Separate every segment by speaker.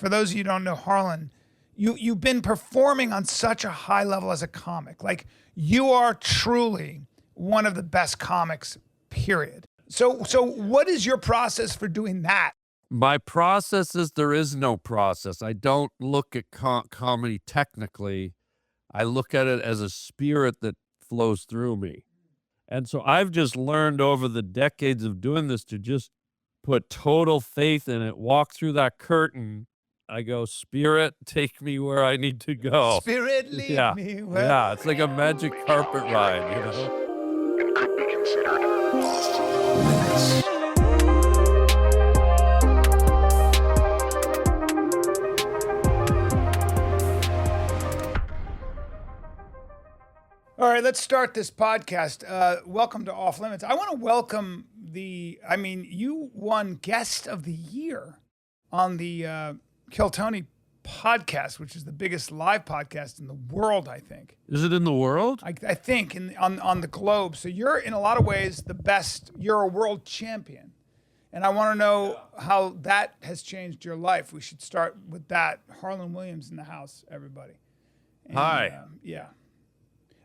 Speaker 1: for those of you who don't know Harlan, you've been performing on such a high level as a comic. Like, you are truly one of the best comics, period. So what is your process for doing that?
Speaker 2: My process is there is no process. I don't look at comedy technically. I look at it as a spirit that flows through me. And so I've just learned over the decades of doing this to just put total faith in it, walk through that curtain. I go, Spirit, take me where I need to go.
Speaker 1: Spirit, lead me where...
Speaker 2: Yeah, it's like a magic carpet ride, you know?
Speaker 3: It could be considered off-limits.
Speaker 1: All right, let's start this podcast. Welcome to Off Limits. I want to welcome you won Guest of the Year on the Kill Tony podcast, which is the biggest live podcast in the world, I think.
Speaker 2: Is it in the world?
Speaker 1: I think on the globe. So you're in a lot of ways the best. You're a world champion. And I want to know how that has changed your life. We should start with that. Harlan Williams in the house, everybody. And,
Speaker 2: Hi.
Speaker 1: Yeah.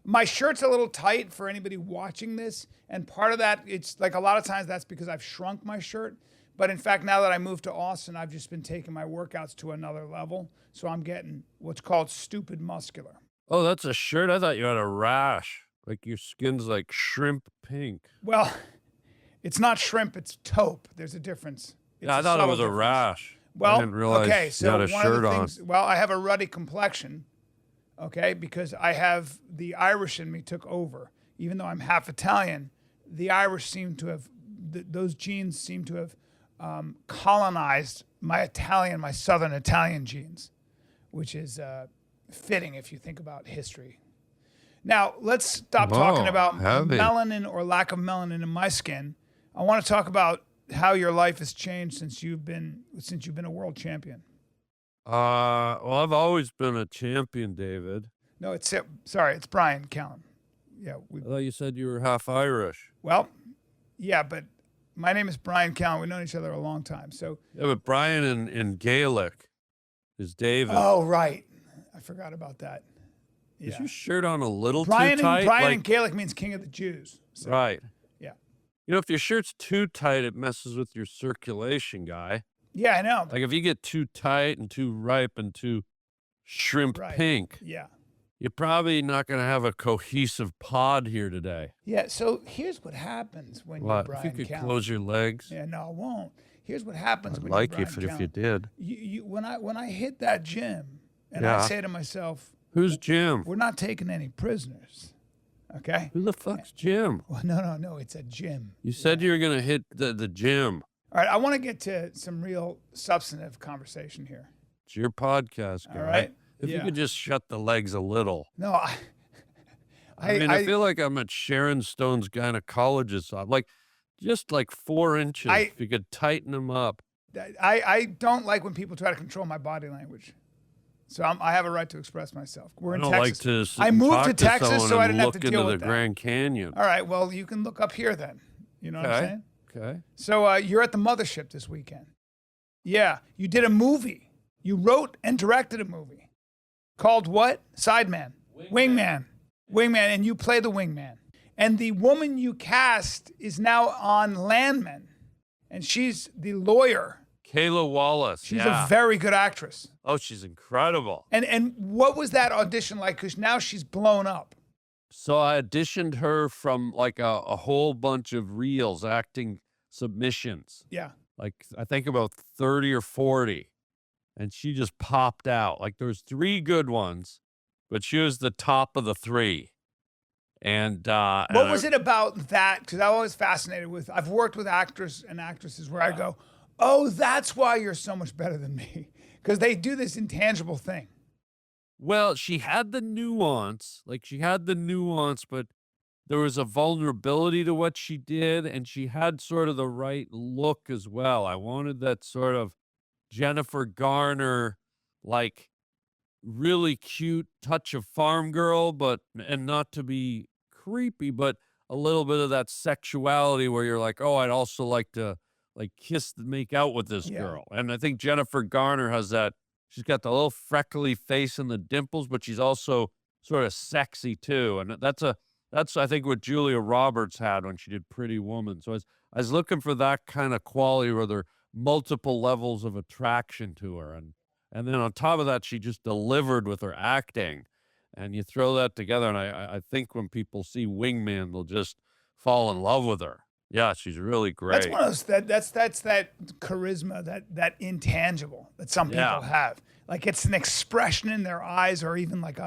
Speaker 1: My shirt's a little tight for anybody watching this. And part of that, it's like a lot of times that's because I've shrunk my shirt. But in fact, now that I moved to Austin, I've just been taking my workouts to another level. So I'm getting what's called stupid muscular.
Speaker 2: Oh, that's a shirt? I thought you had a rash. Like your skin's like shrimp pink.
Speaker 1: Well, it's not shrimp, it's taupe. There's a difference.
Speaker 2: Yeah, I thought it was a rash.
Speaker 1: Well,
Speaker 2: I didn't realize
Speaker 1: okay, so
Speaker 2: you had a
Speaker 1: one of
Speaker 2: shirt
Speaker 1: the
Speaker 2: on.
Speaker 1: things, well, I have a ruddy complexion, okay, because I have the Irish in me took over. Even though I'm half Italian, the Irish seem to have, those genes seem to have colonized my southern Italian genes, which is fitting if you think about history. Now, let's stop talking about melanin or lack of melanin in my skin. I want to talk about how your life has changed since you've been a world champion.
Speaker 2: Well, I've always been a champion, David.
Speaker 1: No, it's Bryan Callen. Yeah.
Speaker 2: I thought you said you were half Irish.
Speaker 1: Well, yeah, but my name is Bryan Callen. We've known each other a long time. So.
Speaker 2: Yeah, but Brian in Gaelic is David.
Speaker 1: Oh, right. I forgot about that. Yeah.
Speaker 2: Is your shirt on a little too
Speaker 1: Brian
Speaker 2: tight?
Speaker 1: Brian in Gaelic means King of the Jews. So,
Speaker 2: right.
Speaker 1: Yeah.
Speaker 2: You know, if your shirt's too tight, it messes with your circulation, guy.
Speaker 1: Yeah, I know.
Speaker 2: Like if you get too tight and too ripe and too shrimp pink,
Speaker 1: yeah,
Speaker 2: you're probably not going to have a cohesive pod here today.
Speaker 1: Yeah, so here's what happens when you're Bryan
Speaker 2: If you could
Speaker 1: Callen.
Speaker 2: close your legs.
Speaker 1: Yeah, no, I won't. Here's what happens
Speaker 2: I'd
Speaker 1: when
Speaker 2: like
Speaker 1: you're
Speaker 2: if
Speaker 1: Bryan Callen.
Speaker 2: you did.
Speaker 1: When I hit that gym and I say to myself,
Speaker 2: who's Jim?
Speaker 1: We're not taking any prisoners. Okay?
Speaker 2: Who the fuck's Jim?
Speaker 1: Well, no, it's a gym.
Speaker 2: You said you were going to hit the gym.
Speaker 1: All right, I want to get to some real substantive conversation here.
Speaker 2: It's your podcast, guy.
Speaker 1: All right?
Speaker 2: If you could just shut the legs a little.
Speaker 1: No,
Speaker 2: I feel like I'm at Sharon Stone's gynecologist. Like, just like 4 inches. If you could tighten them up.
Speaker 1: I don't like when people try to control my body language. So I have a right to express myself. We're in Texas. I moved to Texas so I didn't have to deal with that.
Speaker 2: Look into the Grand Canyon.
Speaker 1: All right, well, you can look up here then. You know what I'm saying?
Speaker 2: Okay.
Speaker 1: So you're at the mothership this weekend. Yeah, you did a movie. You wrote and directed a movie called what? Sideman. Wingman. And you play the wingman. And the woman you cast is now on Landman. And she's the lawyer.
Speaker 2: Kayla Wallace.
Speaker 1: She's a very good actress.
Speaker 2: Oh, she's incredible.
Speaker 1: And what was that audition like? Because now she's blown up.
Speaker 2: So I auditioned her from like a whole bunch of reels, acting submissions.
Speaker 1: Yeah.
Speaker 2: Like I think about 30 or 40. And she just popped out. Like there was 3 good ones, but she was the top of the 3. And what
Speaker 1: was it about that? Because I'm always fascinated with, I've worked with actors and actresses where I go, oh, that's why you're so much better than me. Because they do this intangible thing.
Speaker 2: Well, she had the nuance, but there was a vulnerability to what she did, and she had sort of the right look as well. I wanted that sort of Jennifer Garner, like really cute touch of farm girl, and not to be creepy, but a little bit of that sexuality where you're like, oh, I'd also like to like make out with this girl. And I think Jennifer Garner has that she's got the little freckly face and the dimples, but she's also sort of sexy too. And that's I think what Julia Roberts had when she did Pretty Woman. So I was looking for that kind of quality where there are multiple levels of attraction to her. And then on top of that, she just delivered with her acting. And you throw that together, and I think when people see Wingman, they'll just fall in love with her. Yeah, she's really great.
Speaker 1: That's one of those that's that charisma, that intangible that some people have. Like it's an expression in their eyes, or even like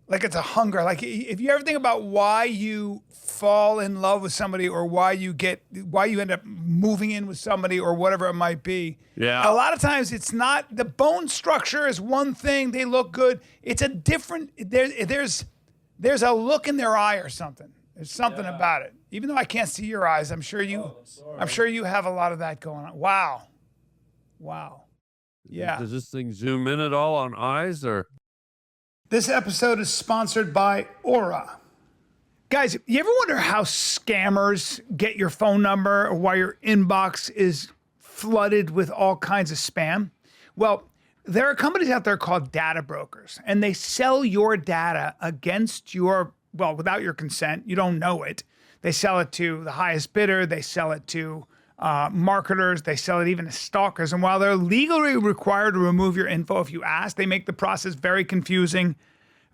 Speaker 1: it's a hunger. Like if you ever think about why you fall in love with somebody, or why you end up moving in with somebody, or whatever it might be.
Speaker 2: Yeah.
Speaker 1: A lot of times it's not the bone structure is one thing. They look good. It's a different. There's a look in their eye or something. There's something about it. Even though I can't see your eyes, I'm sure you have a lot of that going on. Wow. Yeah.
Speaker 2: Does this thing zoom in at all on eyes, or?
Speaker 1: This episode is sponsored by Aura. Guys, you ever wonder how scammers get your phone number, or why your inbox is flooded with all kinds of spam? Well, there are companies out there called data brokers, and they sell your data without your consent. You don't know it. They sell it to the highest bidder. They sell it to marketers. They sell it even to stalkers. And while they're legally required to remove your info if you ask, they make the process very confusing,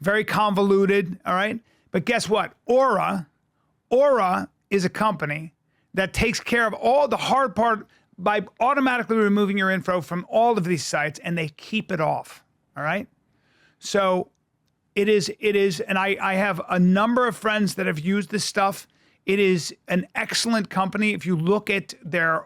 Speaker 1: very convoluted, all right? But guess what? Aura is a company that takes care of all the hard part by automatically removing your info from all of these sites, and they keep it off, all right? So it is, and I have a number of friends that have used this stuff. It is an excellent company. If you look at their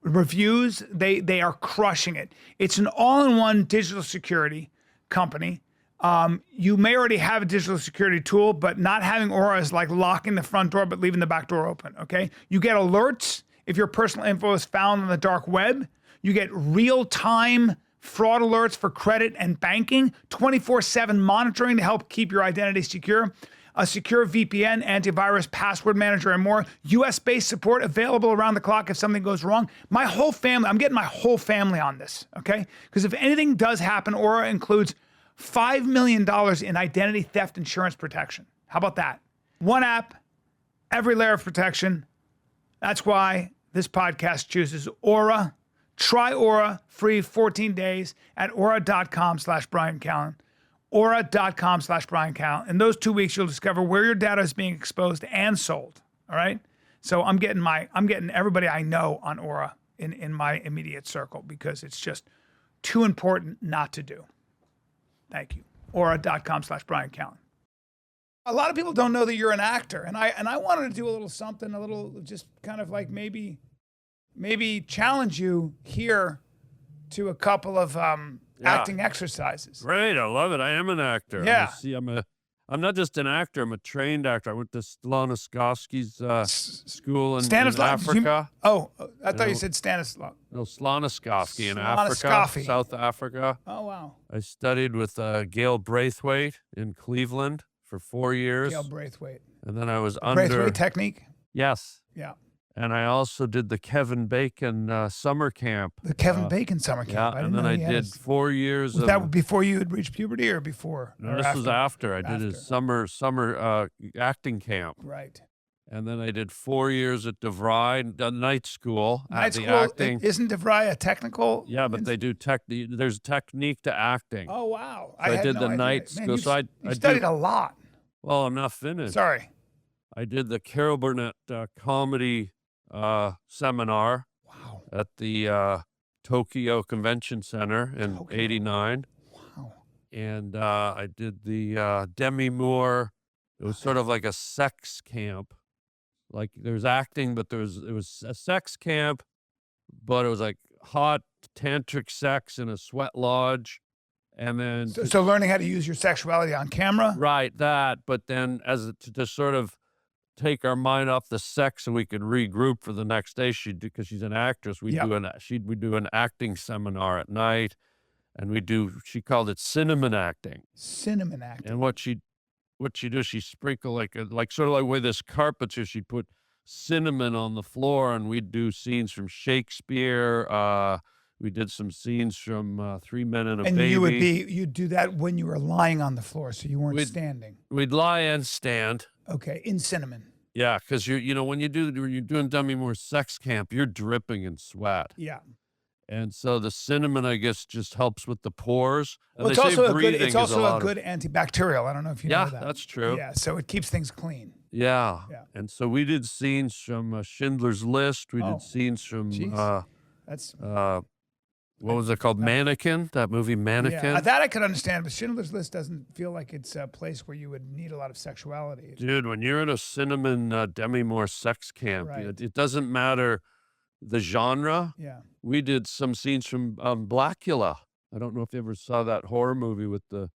Speaker 1: reviews, they are crushing it. It's an all-in-one digital security company. You may already have a digital security tool, but not having Aura is like locking the front door but leaving the back door open, okay? You get alerts if your personal info is found on the dark web. You get real-time fraud alerts for credit and banking, 24/7 monitoring to help keep your identity secure, a secure VPN, antivirus, password manager, and more. US-based support available around the clock if something goes wrong. My whole family, I'm getting my whole family on this, okay? Because if anything does happen, Aura includes $5 million in identity theft insurance protection. How about that? One app, every layer of protection. That's why this podcast chooses Aura. Try Aura free 14 days at aura.com/Bryan Callen. Aura.com/Bryan Callen. In those 2 weeks, you'll discover where your data is being exposed and sold. All right. So I'm getting everybody I know on Aura in my immediate circle, because it's just too important not to do. Thank you. Aura.com/Bryan Callen. A lot of people don't know that you're an actor, and I wanted to do a little something, a little just kind of like maybe challenge you here to a couple of acting exercises.
Speaker 2: Great, I love it. I am an actor.
Speaker 1: Yeah.
Speaker 2: I'm not just an actor. I'm a trained actor. I went to Stanislavski's school in Africa.
Speaker 1: I thought you said Stanislav.
Speaker 2: No, Stanislavski in Africa, South Africa.
Speaker 1: Oh, wow.
Speaker 2: I studied with Gail Braithwaite in Cleveland for 4 years.
Speaker 1: Gail Braithwaite.
Speaker 2: And then I was
Speaker 1: Braithwaite technique?
Speaker 2: Yes.
Speaker 1: Yeah.
Speaker 2: And I also did the Kevin Bacon summer camp.
Speaker 1: The Kevin Bacon summer camp.
Speaker 2: Yeah, and then I did 4 years.
Speaker 1: Was that before you had reached puberty, or before?
Speaker 2: No, this was after. I did his summer acting camp.
Speaker 1: Right.
Speaker 2: And then I did 4 years at DeVry, night school.
Speaker 1: Night
Speaker 2: the
Speaker 1: school,
Speaker 2: acting.
Speaker 1: Isn't DeVry a technical?
Speaker 2: Yeah, but they do there's technique to acting.
Speaker 1: Oh, wow.
Speaker 2: So I did the night school. So
Speaker 1: you studied a lot.
Speaker 2: Well, I'm not finished.
Speaker 1: Sorry.
Speaker 2: I did the Carol Burnett comedy seminar.
Speaker 1: Wow.
Speaker 2: At the Tokyo Convention Center in '89.
Speaker 1: Wow.
Speaker 2: And I did the Demi Moore. It was sort of like a sex camp. Like there's acting, but it was a sex camp, but it was like hot tantric sex in a sweat lodge. And then
Speaker 1: so learning how to use your sexuality on camera.
Speaker 2: Right, that. But then to sort of take our mind off the sex so we could regroup for the next day, because she's an actress, we do an acting seminar at night, and she called it cinnamon acting.
Speaker 1: Cinnamon acting.
Speaker 2: And what she do, she sprinkle like sort of like where this carpet, so she'd put cinnamon on the floor, and we'd do scenes from Shakespeare, We did some scenes from 3 Men and a
Speaker 1: And
Speaker 2: Baby.
Speaker 1: you'd do that when you were lying on the floor, so you weren't standing.
Speaker 2: We'd lie and stand.
Speaker 1: Okay, in Cinnamon.
Speaker 2: Yeah, because when you're doing Demi Moore's sex camp, you're dripping in sweat.
Speaker 1: Yeah.
Speaker 2: And so the cinnamon, I guess, just helps with the pores. And
Speaker 1: Well,
Speaker 2: they say
Speaker 1: it's also a good antibacterial. I don't know if you know that.
Speaker 2: Yeah, that's true.
Speaker 1: Yeah, so it keeps things clean.
Speaker 2: Yeah.
Speaker 1: Yeah.
Speaker 2: And so we did scenes from Schindler's List. We
Speaker 1: Oh,
Speaker 2: did scenes from
Speaker 1: That's
Speaker 2: what was it called? Mannequin. That movie Mannequin.
Speaker 1: yeah, that I could understand, but Schindler's List doesn't feel like it's a place where you would need a lot of sexuality.
Speaker 2: Dude, when you're in a cinnamon Demi Moore sex camp,
Speaker 1: Right.
Speaker 2: it doesn't matter the genre.
Speaker 1: Yeah.
Speaker 2: We did some scenes from Blackula. I don't know if you ever saw that horror movie with the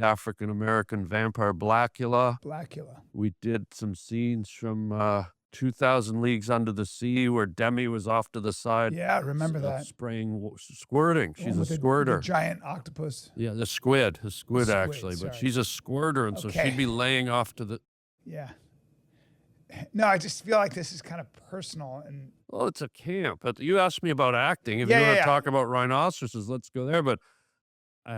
Speaker 2: African American vampire Blackula.
Speaker 1: Blackula.
Speaker 2: We did some scenes from 2,000 Leagues Under the Sea where Demi was off to the side.
Speaker 1: Yeah, I remember that.
Speaker 2: Spraying, squirting. She's a
Speaker 1: With
Speaker 2: squirter.
Speaker 1: The giant octopus.
Speaker 2: Yeah, the squid actually,
Speaker 1: sorry.
Speaker 2: but she's a squirter, and so she'd be laying off to the.
Speaker 1: Yeah. No, I just feel like this is kind of personal and
Speaker 2: Well, it's a camp. But you asked me about acting. If
Speaker 1: Yeah,
Speaker 2: you want to
Speaker 1: yeah.
Speaker 2: talk about rhinoceroses, let's go there. But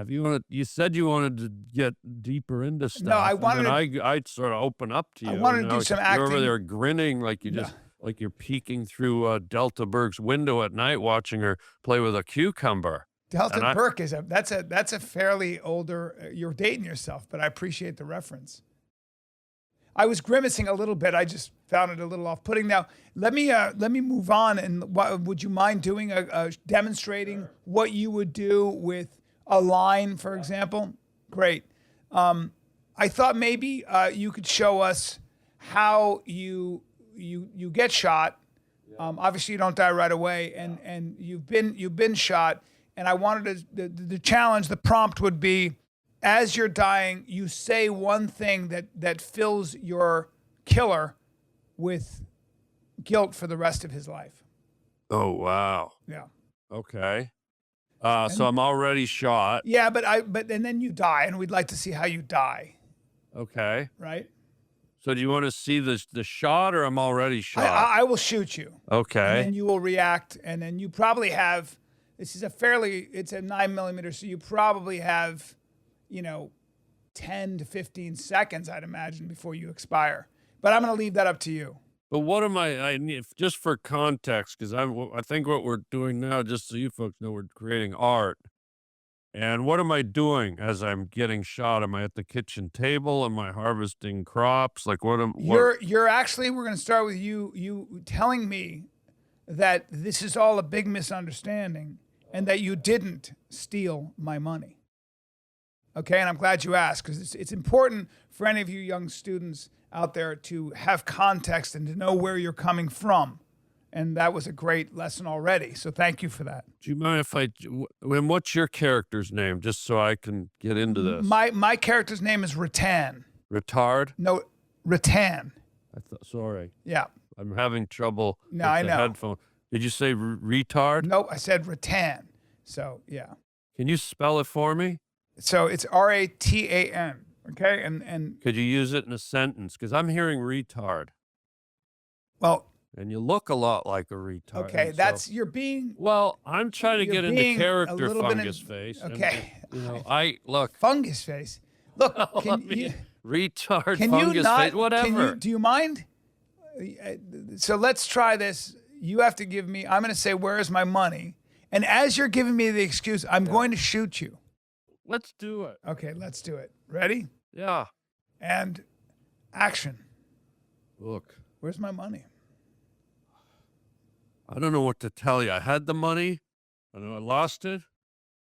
Speaker 2: you said you wanted to get deeper into stuff.
Speaker 1: I
Speaker 2: and
Speaker 1: wanted
Speaker 2: then I'd sort of open up to you.
Speaker 1: I wanted to do
Speaker 2: like,
Speaker 1: some
Speaker 2: You're over
Speaker 1: acting.
Speaker 2: there grinning like you just like you're peeking through Delta Burke's window at night, watching her play with a cucumber.
Speaker 1: Delta Burke is that's a fairly older. You're dating yourself, but I appreciate the reference. I was grimacing a little bit. I just found it a little off-putting. Now let me move on. And would you mind doing a demonstrating what you would do with a line, for example? Great. I thought maybe you could show us how you get shot. Obviously, you don't die right away, and you've been shot. And I wanted the challenge, the prompt would be, as you're dying, you say one thing that fills your killer with guilt for the rest of his life.
Speaker 2: Oh wow.
Speaker 1: Yeah.
Speaker 2: Okay. So I'm already shot.
Speaker 1: Yeah, but then you die, and we'd like to see how you die.
Speaker 2: Okay.
Speaker 1: Right.
Speaker 2: So do you want to see the shot, or I'm already shot?
Speaker 1: I will shoot you.
Speaker 2: Okay.
Speaker 1: And then you will react, and then you probably have. It's a 9mm, so you probably have, 10 to 15 seconds, I'd imagine, before you expire. But I'm going to leave that up to you.
Speaker 2: But what am I need, just for context, because I think what we're doing now, just so you folks know, we're creating art. And what am I doing as I'm getting shot? Am I at the kitchen table? Am I harvesting crops? Like
Speaker 1: You're actually, we're going to start with you telling me that this is all a big misunderstanding and that you didn't steal my money. Okay, and I'm glad you asked, because it's important for any of you young students out there to have context and to know where you're coming from. And that was a great lesson already. So thank you for that.
Speaker 2: Do you mind if and what's your character's name, just so I can get into this?
Speaker 1: My character's name is Rattan.
Speaker 2: Retard?
Speaker 1: No, Rattan.
Speaker 2: Sorry.
Speaker 1: Yeah.
Speaker 2: I'm having trouble with
Speaker 1: I
Speaker 2: the
Speaker 1: know.
Speaker 2: headphone. Did you say retard?
Speaker 1: Nope, I said Rattan. So, yeah.
Speaker 2: Can you spell it for me?
Speaker 1: So it's Ratan. Okay? And
Speaker 2: Could you use it in a sentence? Because I'm hearing retard.
Speaker 1: well,
Speaker 2: And you look a lot like a retard.
Speaker 1: okay,
Speaker 2: and
Speaker 1: you're being
Speaker 2: Well, I'm trying to
Speaker 1: you're
Speaker 2: get into
Speaker 1: being a
Speaker 2: character
Speaker 1: little bit
Speaker 2: fungus face. and,
Speaker 1: okay.
Speaker 2: Look.
Speaker 1: Fungus face. Look,
Speaker 2: Retard,
Speaker 1: can
Speaker 2: fungus
Speaker 1: you not,
Speaker 2: face, whatever.
Speaker 1: do you mind? So let's try this. You have to give me, I'm going to say, where is my money? And as you're giving me the excuse, I'm going to shoot you.
Speaker 2: Let's do it.
Speaker 1: Okay, let's do it. Ready?
Speaker 2: Yeah.
Speaker 1: And action.
Speaker 2: Look,
Speaker 1: Where's my money?
Speaker 2: I don't know what to tell you. I had the money, and I lost it.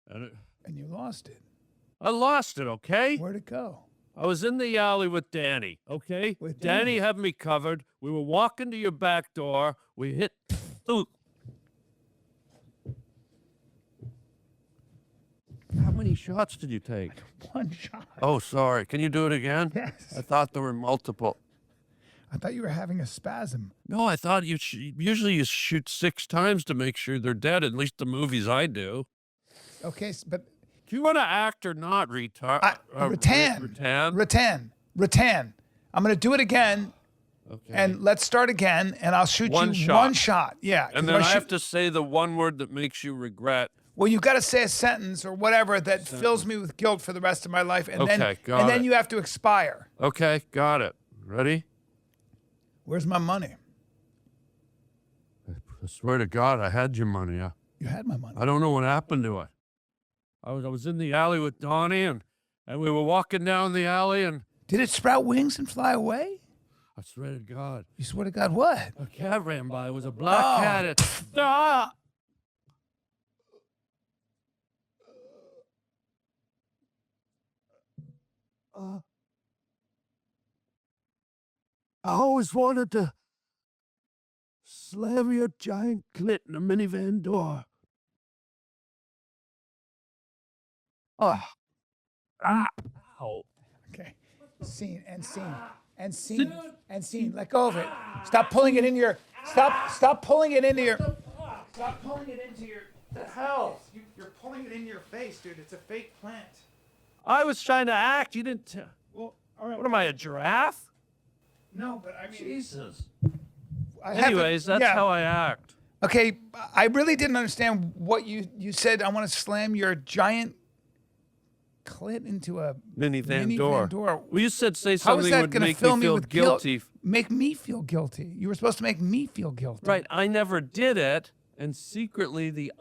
Speaker 2: And
Speaker 1: You lost it.
Speaker 2: I lost it, okay?
Speaker 1: Where'd it go?
Speaker 2: I was in the alley with Danny, okay?
Speaker 1: With
Speaker 2: Danny
Speaker 1: Danny.
Speaker 2: had me covered. We were walking to your back door. We hit... Ooh. How many shots did you take?
Speaker 1: One shot.
Speaker 2: Oh, sorry. Can you do it again?
Speaker 1: Yes.
Speaker 2: I thought there were multiple.
Speaker 1: I thought you were having a spasm.
Speaker 2: No, I thought usually you shoot 6 times to make sure they're dead, at least the movies I do.
Speaker 1: Okay, but
Speaker 2: Do you want to act or not, retard?
Speaker 1: Rattan.
Speaker 2: Rattan?
Speaker 1: Rattan. Rattan. I'm going to do it again.
Speaker 2: Okay.
Speaker 1: And let's start again, and I'll shoot
Speaker 2: One
Speaker 1: you
Speaker 2: shot.
Speaker 1: one shot. Yeah. 'cause
Speaker 2: And
Speaker 1: if
Speaker 2: then I
Speaker 1: shoot-
Speaker 2: have to say the one word that makes you regret.
Speaker 1: Well, you got to say a sentence or whatever that fills me with guilt for the rest of my life, and
Speaker 2: Okay,
Speaker 1: then
Speaker 2: got it.
Speaker 1: you have to expire.
Speaker 2: Okay, got it. Ready?
Speaker 1: Where's my money?
Speaker 2: I swear to God, I had your money.
Speaker 1: You had my money.
Speaker 2: I don't know what happened to it. I was in the alley with Donnie, and we were walking down the alley, and
Speaker 1: Did it sprout wings and fly away?
Speaker 2: I swear to God,
Speaker 1: You swear to God, what?
Speaker 2: a cat ran by. It was a black cat. Ah! I always wanted to slam your giant clit in a minivan door. Oh. Ah. Ow.
Speaker 1: Okay. Scene and scene and scene and scene. Let go of it. Stop pulling it into your. Stop pulling it into your. Stop pulling it into your. The hell? You're pulling it into your face, dude. It's a fake plant.
Speaker 2: I was trying to act. You didn't.
Speaker 1: Well, all right.
Speaker 2: What am I, a giraffe?
Speaker 1: No, but I mean.
Speaker 2: Jesus.
Speaker 1: I haven't-
Speaker 2: Anyways, that's
Speaker 1: yeah.
Speaker 2: how I act.
Speaker 1: Okay, I really didn't understand what you said. I want to slam your giant clit into a
Speaker 2: Minivan door. Well, you said say
Speaker 1: How is
Speaker 2: something
Speaker 1: that
Speaker 2: would
Speaker 1: going to
Speaker 2: make
Speaker 1: fill
Speaker 2: me
Speaker 1: me
Speaker 2: feel
Speaker 1: with guilt?
Speaker 2: guilty.
Speaker 1: Make me feel guilty. You were supposed to make me feel guilty.
Speaker 2: Right, I never did it, and secretly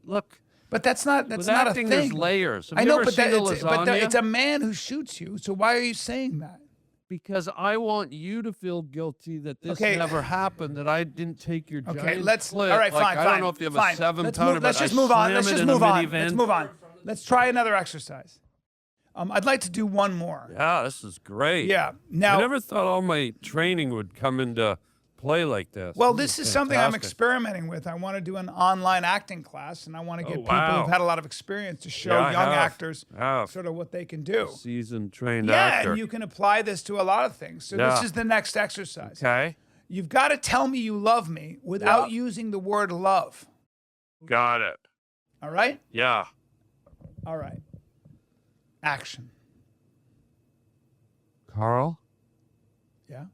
Speaker 2: look.
Speaker 1: But that's not
Speaker 2: With
Speaker 1: a
Speaker 2: acting, there's
Speaker 1: thing.
Speaker 2: layers. Have
Speaker 1: I
Speaker 2: you
Speaker 1: know,
Speaker 2: ever
Speaker 1: but,
Speaker 2: seen
Speaker 1: that,
Speaker 2: a
Speaker 1: it's, but
Speaker 2: lasagna?
Speaker 1: it's a man who shoots you. So why are you saying that?
Speaker 2: Because I want you to feel guilty that this
Speaker 1: Okay.
Speaker 2: never happened, that I didn't take your
Speaker 1: Okay,
Speaker 2: giant
Speaker 1: let's.
Speaker 2: clit.
Speaker 1: All right,
Speaker 2: Like,
Speaker 1: fine,
Speaker 2: I
Speaker 1: fine.
Speaker 2: don't know if you have
Speaker 1: fine.
Speaker 2: a 7
Speaker 1: let's
Speaker 2: pounder,
Speaker 1: move, let's
Speaker 2: but
Speaker 1: just
Speaker 2: I
Speaker 1: move on.
Speaker 2: slam
Speaker 1: Let's
Speaker 2: it
Speaker 1: just
Speaker 2: in a
Speaker 1: move on.
Speaker 2: minivan.
Speaker 1: Let's move on. Let's try another exercise. I'd like to do one more.
Speaker 2: Yeah, this is great.
Speaker 1: Yeah.
Speaker 2: I
Speaker 1: Now,
Speaker 2: never thought all my training would come into play like this.
Speaker 1: well, this is something I'm
Speaker 2: fantastic.
Speaker 1: experimenting with. I want to do an online acting class, and I want to get people
Speaker 2: wow.
Speaker 1: who've had a lot of experience to show
Speaker 2: Yeah, I
Speaker 1: young
Speaker 2: have.
Speaker 1: actors
Speaker 2: I have.
Speaker 1: sort of what they can do.
Speaker 2: Seasoned, trained
Speaker 1: Yeah,
Speaker 2: actor.
Speaker 1: and you can apply this to a lot of things. So
Speaker 2: Yeah.
Speaker 1: this is the next exercise.
Speaker 2: Okay,
Speaker 1: You've got to tell me you love me without using the word love.
Speaker 2: got it.
Speaker 1: All right?
Speaker 2: Yeah.
Speaker 1: All right. Action.
Speaker 2: Carl,
Speaker 1: Yeah?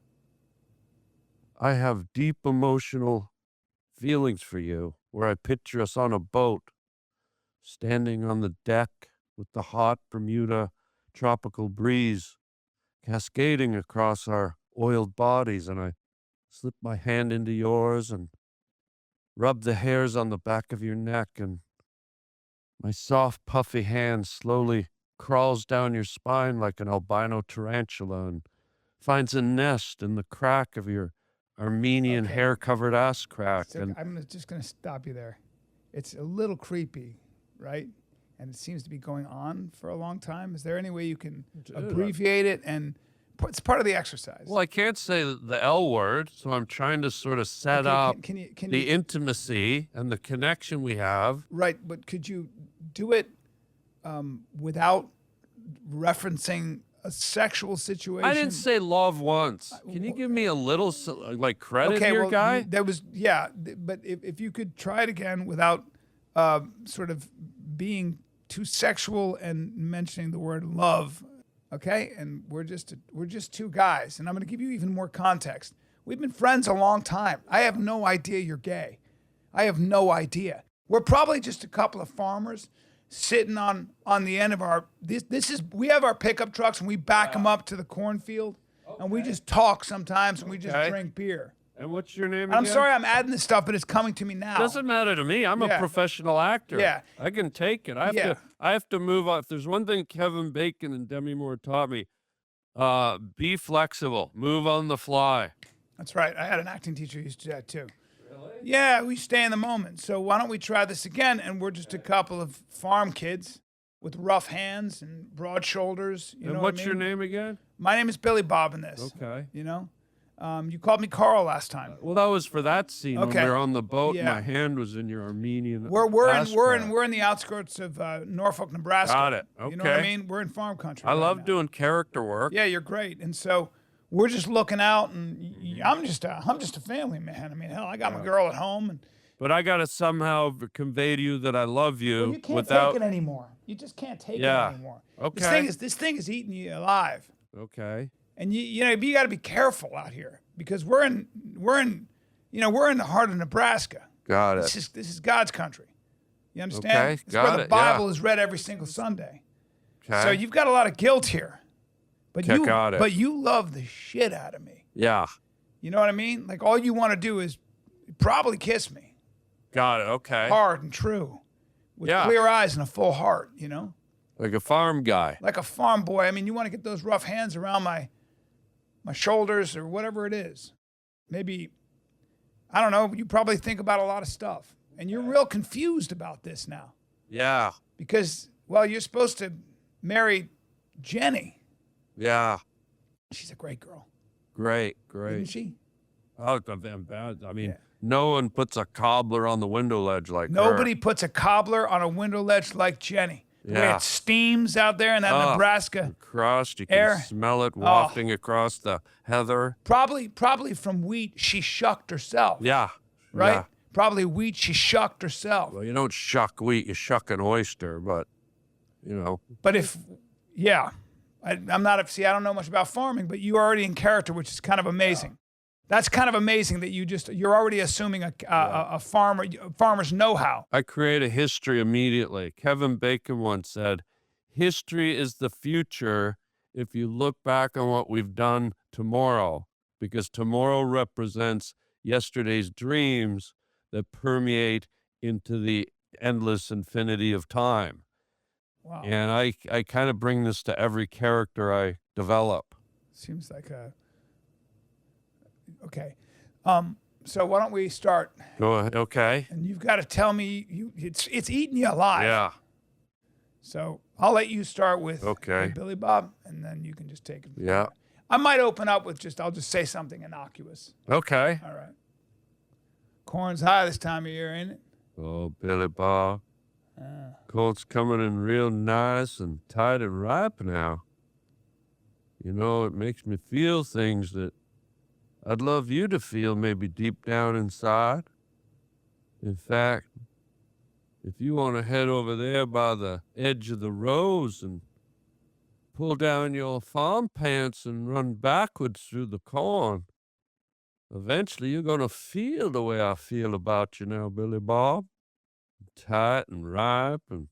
Speaker 2: I have deep emotional feelings for you, where I picture us on a boat, standing on the deck with the hot Bermuda tropical breeze cascading across our oiled bodies, and I slip my hand into yours and rub the hairs on the back of your neck, and my soft, puffy hand slowly crawls down your spine like an albino tarantula and finds a nest in the crack of your Armenian
Speaker 1: Okay.
Speaker 2: hair-covered ass crack.
Speaker 1: So
Speaker 2: And
Speaker 1: I'm just going to stop you there. It's a little creepy, right? And it seems to be going on for a long time. Is there any way you can abbreviate it? And it's part of the exercise.
Speaker 2: well, I can't say the L word, so I'm trying to sort of set
Speaker 1: Okay,
Speaker 2: up
Speaker 1: can you,
Speaker 2: the intimacy and the connection we have.
Speaker 1: right, but could you do it without referencing a sexual situation?
Speaker 2: I didn't say love once. Can you give me a little like credit
Speaker 1: okay,
Speaker 2: here,
Speaker 1: well,
Speaker 2: guy?
Speaker 1: That was, but if you could try it again without sort of being too sexual and mentioning the word love, okay? And we're just two guys, and I'm going to give you even more context. We've been friends a long time. I have no idea you're gay. I have no idea. We're probably just a couple of farmers sitting on the end of our we have our pickup trucks, and we back them up to the cornfield, and we just talk sometimes, and we just
Speaker 2: Okay.
Speaker 1: drink beer.
Speaker 2: And what's your name
Speaker 1: I'm
Speaker 2: again?
Speaker 1: sorry I'm adding this stuff, but it's coming to me now.
Speaker 2: Doesn't matter to me. I'm a
Speaker 1: Yeah.
Speaker 2: professional actor.
Speaker 1: Yeah.
Speaker 2: I can take it.
Speaker 1: Yeah.
Speaker 2: I have to move on. If there's one thing Kevin Bacon and Demi Moore taught me, be flexible. Move on the fly.
Speaker 1: That's right. I had an acting teacher who used to do that too. Really? Yeah, we stay in the moment. So why don't we try this again? And we're just a couple of farm kids with rough hands and broad shoulders. You
Speaker 2: And
Speaker 1: know
Speaker 2: what's
Speaker 1: what I
Speaker 2: your
Speaker 1: mean?
Speaker 2: name again?
Speaker 1: My name is Billy Bob in this.
Speaker 2: Okay.
Speaker 1: You know? You called me Carl last time.
Speaker 2: Well, that was for that scene when
Speaker 1: Okay.
Speaker 2: we were on the boat.
Speaker 1: Yeah.
Speaker 2: My hand was in your Armenian.
Speaker 1: We're in the outskirts of Norfolk, Nebraska.
Speaker 2: Got it.
Speaker 1: You know what I
Speaker 2: Okay.
Speaker 1: mean? We're in farm country.
Speaker 2: I
Speaker 1: right
Speaker 2: love
Speaker 1: now.
Speaker 2: doing character work.
Speaker 1: Yeah, you're great. And so we're just looking out, and I'm just a family man. I mean, hell, I got my girl at home, and
Speaker 2: But I got to somehow convey to you that I love you,
Speaker 1: you can't
Speaker 2: without.
Speaker 1: take it anymore. You just can't take
Speaker 2: Yeah.
Speaker 1: it anymore.
Speaker 2: Okay.
Speaker 1: This thing is eating you alive.
Speaker 2: Okay.
Speaker 1: And you got to be careful out here because we're in the heart of Nebraska.
Speaker 2: Got it.
Speaker 1: This is God's country. You understand?
Speaker 2: Okay,
Speaker 1: It's
Speaker 2: got
Speaker 1: where the
Speaker 2: it,
Speaker 1: Bible
Speaker 2: yeah.
Speaker 1: is read every single Sunday.
Speaker 2: Okay.
Speaker 1: So you've got a lot of guilt here. But
Speaker 2: Got it.
Speaker 1: but you love the shit out of me.
Speaker 2: Yeah.
Speaker 1: You know what I mean? Like all you want to do is probably kiss me.
Speaker 2: Got it. Okay.
Speaker 1: Hard and true. With
Speaker 2: Yeah.
Speaker 1: clear eyes and a full heart,
Speaker 2: Like a farm guy.
Speaker 1: Like a farm boy. I mean, you want to get those rough hands around my shoulders or whatever it is. Maybe, I don't know, you probably think about a lot of stuff. And you're real confused about this now.
Speaker 2: Yeah.
Speaker 1: Because, well, you're supposed to marry Jenny.
Speaker 2: Yeah.
Speaker 1: She's a great girl.
Speaker 2: Great.
Speaker 1: Isn't she?
Speaker 2: Oh, bad. I mean,
Speaker 1: Yeah.
Speaker 2: no one puts a cobbler on the window ledge like her.
Speaker 1: Nobody puts a cobbler on a window ledge like Jenny. The way
Speaker 2: Yeah.
Speaker 1: it steams out there in that
Speaker 2: Oh,
Speaker 1: Nebraska
Speaker 2: crust, you can
Speaker 1: air.
Speaker 2: smell it wafting across the heather.
Speaker 1: Probably from wheat she shucked herself.
Speaker 2: Yeah.
Speaker 1: Right?
Speaker 2: Yeah.
Speaker 1: Probably wheat she shucked herself.
Speaker 2: Well, you don't shuck wheat, you shuck an oyster, but,
Speaker 1: But I don't know much about farming, but you're already in character, which is kind of amazing. That's kind of amazing that you're already assuming a farmer's know-how.
Speaker 2: I create a history immediately. Kevin Bacon once said, history is the future if you look back on what we've done tomorrow, because tomorrow represents yesterday's dreams that permeate into the endless infinity of time.
Speaker 1: Wow.
Speaker 2: And I kind of bring this to every character I develop.
Speaker 1: Seems like okay. So why don't we start?
Speaker 2: Go ahead. Okay.
Speaker 1: And you've got to tell me it's eating you alive.
Speaker 2: Yeah.
Speaker 1: So I'll let you start with
Speaker 2: Okay.
Speaker 1: Billy Bob, and then you can just take it.
Speaker 2: Yeah.
Speaker 1: I might open up with I'll just say something innocuous.
Speaker 2: Okay.
Speaker 1: All right. Corn's high this time of year, ain't it?
Speaker 2: Oh, Billy Bob. Colt's coming in real nice and tight and ripe now. It makes me feel things that I'd love you to feel maybe deep down inside. In fact, if you want to head over there by the edge of the rows and pull down your farm pants and run backwards through the corn, eventually you're going to feel the way I feel about you now, Billy Bob. Tight and ripe and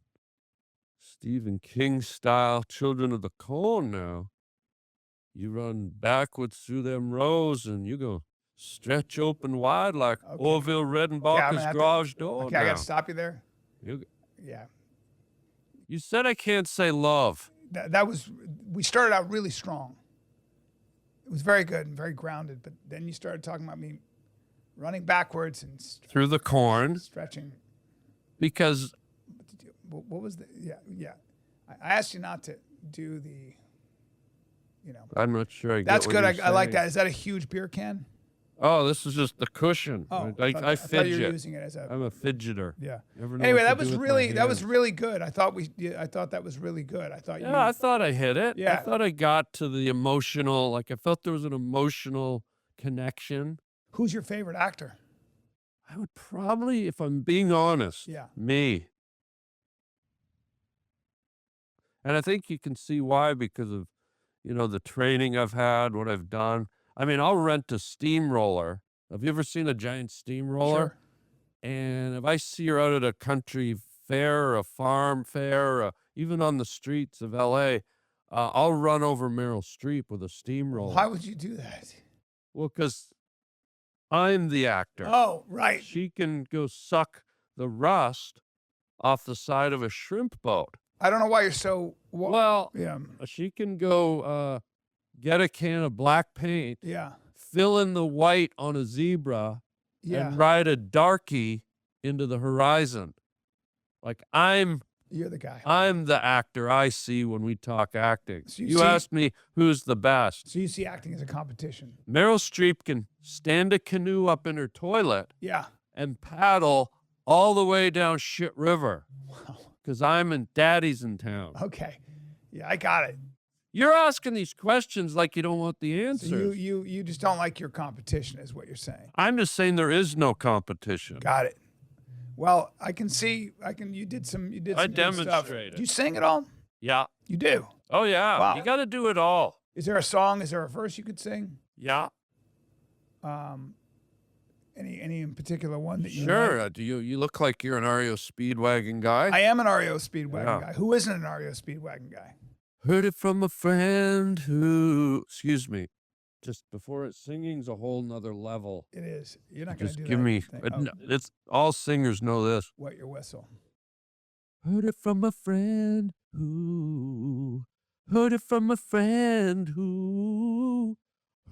Speaker 2: Stephen King style children of the corn now. You run backwards through them rows and you go stretch open wide like Orville Redenbacher's garage door.
Speaker 1: Okay, I got to stop you there. Yeah.
Speaker 2: You said I can't say love.
Speaker 1: We started out really strong. It was very good and very grounded, but then you started talking about me running backwards and
Speaker 2: Through the corn.
Speaker 1: stretching.
Speaker 2: Because
Speaker 1: What was the, yeah. I asked you not to do the,
Speaker 2: I'm not sure I get
Speaker 1: That's
Speaker 2: what
Speaker 1: good.
Speaker 2: you're
Speaker 1: I like
Speaker 2: saying.
Speaker 1: that. Is that a huge beer can?
Speaker 2: Oh, this is just the cushion.
Speaker 1: Oh,
Speaker 2: I
Speaker 1: thought you were
Speaker 2: fidget.
Speaker 1: using it as a.
Speaker 2: I'm a fidgeter.
Speaker 1: Yeah.
Speaker 2: Never know
Speaker 1: Anyway,
Speaker 2: what
Speaker 1: that
Speaker 2: to
Speaker 1: was
Speaker 2: do with my
Speaker 1: really
Speaker 2: hands.
Speaker 1: good. I thought that was really good. I thought
Speaker 2: Yeah, I thought I hit it.
Speaker 1: Yeah.
Speaker 2: I thought I got to the emotional, I felt there was an emotional connection.
Speaker 1: Who's your favorite actor?
Speaker 2: I would probably, if I'm being honest,
Speaker 1: Yeah.
Speaker 2: me. And I think you can see why, because of, the training I've had, what I've done. I mean, I'll rent a steamroller. Have you ever seen a giant steamroller?
Speaker 1: Sure.
Speaker 2: And if I see her out at a country fair or a farm fair, or even on the streets of L.A., I'll run over Meryl Streep with a steamroller.
Speaker 1: Why would you do that?
Speaker 2: Well, because I'm the actor.
Speaker 1: Oh, right.
Speaker 2: She can go suck the rust off the side of a shrimp boat.
Speaker 1: I don't know why you're so.
Speaker 2: Well,
Speaker 1: yeah.
Speaker 2: she can go get a can of black paint,
Speaker 1: Yeah.
Speaker 2: fill in the white on a zebra,
Speaker 1: Yeah.
Speaker 2: and ride a darkie into the horizon. Like
Speaker 1: You're the guy.
Speaker 2: I'm the actor I see when we talk acting.
Speaker 1: So you
Speaker 2: you
Speaker 1: see-
Speaker 2: asked me who's the best.
Speaker 1: So you see acting as a competition.
Speaker 2: Meryl Streep can stand a canoe up in her toilet
Speaker 1: Yeah.
Speaker 2: and paddle all the way down Shit River
Speaker 1: Wow.
Speaker 2: because I'm in Daddy's in town.
Speaker 1: Okay. Yeah, I got it.
Speaker 2: You're asking these questions like you don't want the
Speaker 1: So
Speaker 2: answers.
Speaker 1: you just don't like your competition, is what you're saying.
Speaker 2: I'm just saying there is no competition.
Speaker 1: Got it. Well, I can see. You did some. You did.
Speaker 2: I
Speaker 1: Some good stuff.
Speaker 2: demonstrated.
Speaker 1: Do you sing at all?
Speaker 2: Yeah.
Speaker 1: You do.
Speaker 2: Oh, yeah.
Speaker 1: Wow.
Speaker 2: You got to do it all.
Speaker 1: Is there a song? Is there a verse you could sing?
Speaker 2: Yeah.
Speaker 1: Any in particular one that you
Speaker 2: Sure.
Speaker 1: like?
Speaker 2: Do you look like you're an REO Speedwagon guy?
Speaker 1: I am an REO Speedwagon
Speaker 2: Yeah.
Speaker 1: guy. Who isn't an REO Speedwagon guy?
Speaker 2: Heard it from a friend who, excuse me, just before it, singing's a whole nother level.
Speaker 1: It is. You're not going to
Speaker 2: Just
Speaker 1: do
Speaker 2: give
Speaker 1: that
Speaker 2: me,
Speaker 1: thing.
Speaker 2: it's all singers know this.
Speaker 1: Wet your whistle.
Speaker 2: Heard it from a friend who, heard it from a friend who,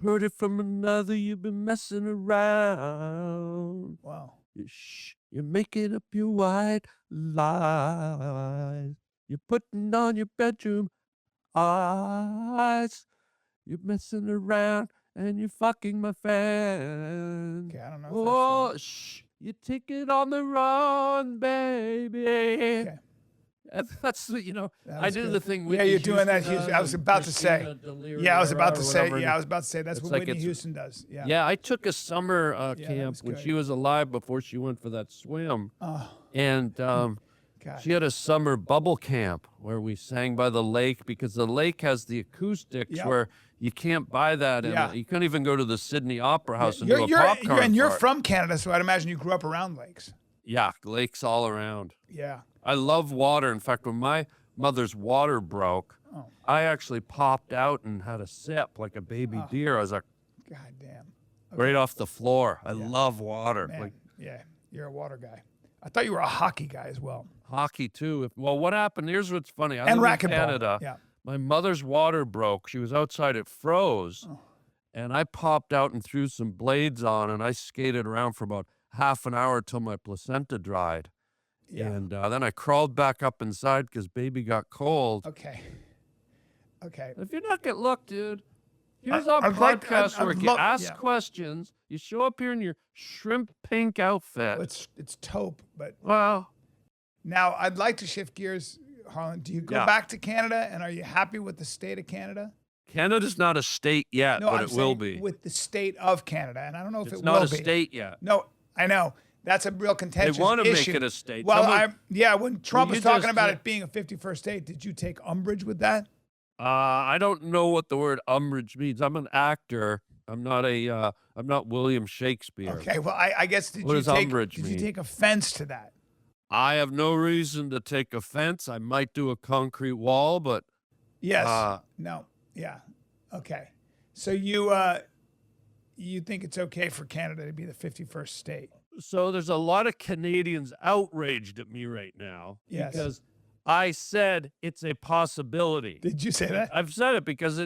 Speaker 2: heard it from another, you've been messing around.
Speaker 1: Wow.
Speaker 2: Shh, you're making up your white lies. You're putting on your bedroom eyes. You're messing around and you're fucking my friend.
Speaker 1: Okay, I don't know.
Speaker 2: Oh, shh, you take it on the run, baby.
Speaker 1: Okay.
Speaker 2: That's you know,
Speaker 1: That
Speaker 2: I
Speaker 1: was
Speaker 2: do
Speaker 1: good.
Speaker 2: the thing.
Speaker 1: Yeah,
Speaker 2: Whitney
Speaker 1: you're doing that.
Speaker 2: Houston
Speaker 1: Houston. I was
Speaker 2: does, and
Speaker 1: about to say.
Speaker 2: Christina Delirious
Speaker 1: Yeah, I was about to
Speaker 2: or
Speaker 1: say.
Speaker 2: whatever.
Speaker 1: Yeah, I was about to say that's
Speaker 2: It's
Speaker 1: what
Speaker 2: like
Speaker 1: Whitney
Speaker 2: it's-
Speaker 1: Houston does. Yeah.
Speaker 2: Yeah, I took a summer
Speaker 1: that
Speaker 2: camp
Speaker 1: was
Speaker 2: when
Speaker 1: good.
Speaker 2: she was alive before she went for that swim,
Speaker 1: Oh,
Speaker 2: and
Speaker 1: God.
Speaker 2: she had a summer bubble camp where we sang by the lake because the lake has the acoustics
Speaker 1: Yep.
Speaker 2: where you can't buy that.
Speaker 1: Yeah.
Speaker 2: You couldn't even go to the Sydney Opera House and do a
Speaker 1: You're
Speaker 2: popcorn.
Speaker 1: you're
Speaker 2: fart.
Speaker 1: from Canada, so I'd imagine you grew up around lakes.
Speaker 2: Yeah, lakes all around.
Speaker 1: Yeah.
Speaker 2: I love water. In fact, when my mother's water broke,
Speaker 1: Oh.
Speaker 2: I actually popped out and had a sip like a baby deer. I was like,
Speaker 1: God damn.
Speaker 2: right off the floor. I love water.
Speaker 1: Man.
Speaker 2: Like
Speaker 1: Yeah. You're a water guy. I thought you were a hockey guy as well.
Speaker 2: hockey too. Well, what happened? Here's what's funny. I
Speaker 1: And
Speaker 2: live in
Speaker 1: racquetball.
Speaker 2: Canada.
Speaker 1: Yeah.
Speaker 2: My mother's water broke. She was outside. It froze.
Speaker 1: Oh.
Speaker 2: And I popped out and threw some blades on, and I skated around for about half an hour till my placenta dried.
Speaker 1: Yeah.
Speaker 2: And then I crawled back up inside because baby got cold.
Speaker 1: Okay. Okay.
Speaker 2: If you're not getting, look, dude, here's
Speaker 1: I-
Speaker 2: our
Speaker 1: I'd like-
Speaker 2: podcast
Speaker 1: I'd
Speaker 2: work. You
Speaker 1: love-
Speaker 2: ask
Speaker 1: yeah.
Speaker 2: questions. You show up here in your shrimp pink outfit.
Speaker 1: It's taupe, but
Speaker 2: Well,
Speaker 1: now I'd like to shift gears, Harlan. Do you go
Speaker 2: Yeah.
Speaker 1: back to Canada, and are you happy with the state of Canada?
Speaker 2: Canada's not a state yet,
Speaker 1: No,
Speaker 2: but
Speaker 1: I'm
Speaker 2: it will
Speaker 1: saying
Speaker 2: be.
Speaker 1: with the state of Canada, and I don't know if
Speaker 2: It's
Speaker 1: it
Speaker 2: not
Speaker 1: will
Speaker 2: a
Speaker 1: be.
Speaker 2: state yet.
Speaker 1: No, I know. That's a real
Speaker 2: They
Speaker 1: contentious
Speaker 2: want to make
Speaker 1: issue.
Speaker 2: it a state.
Speaker 1: Well,
Speaker 2: Someone-
Speaker 1: when Trump
Speaker 2: you
Speaker 1: was talking
Speaker 2: just
Speaker 1: about
Speaker 2: said-
Speaker 1: it being a 51st state, did you take umbrage with that?
Speaker 2: I don't know what the word umbrage means. I'm an actor. I'm not I'm not William Shakespeare.
Speaker 1: Okay, well, I guess
Speaker 2: What does umbrage
Speaker 1: did you
Speaker 2: mean?
Speaker 1: take offense to that?
Speaker 2: I have no reason to take offense. I might do a concrete wall, but
Speaker 1: Yes. No. Yeah. Okay. So you think it's okay for Canada to be the 51st state?
Speaker 2: so there's a lot of Canadians outraged at me right now
Speaker 1: Yes.
Speaker 2: because I said it's a possibility.
Speaker 1: Did you say that?
Speaker 2: I've said it because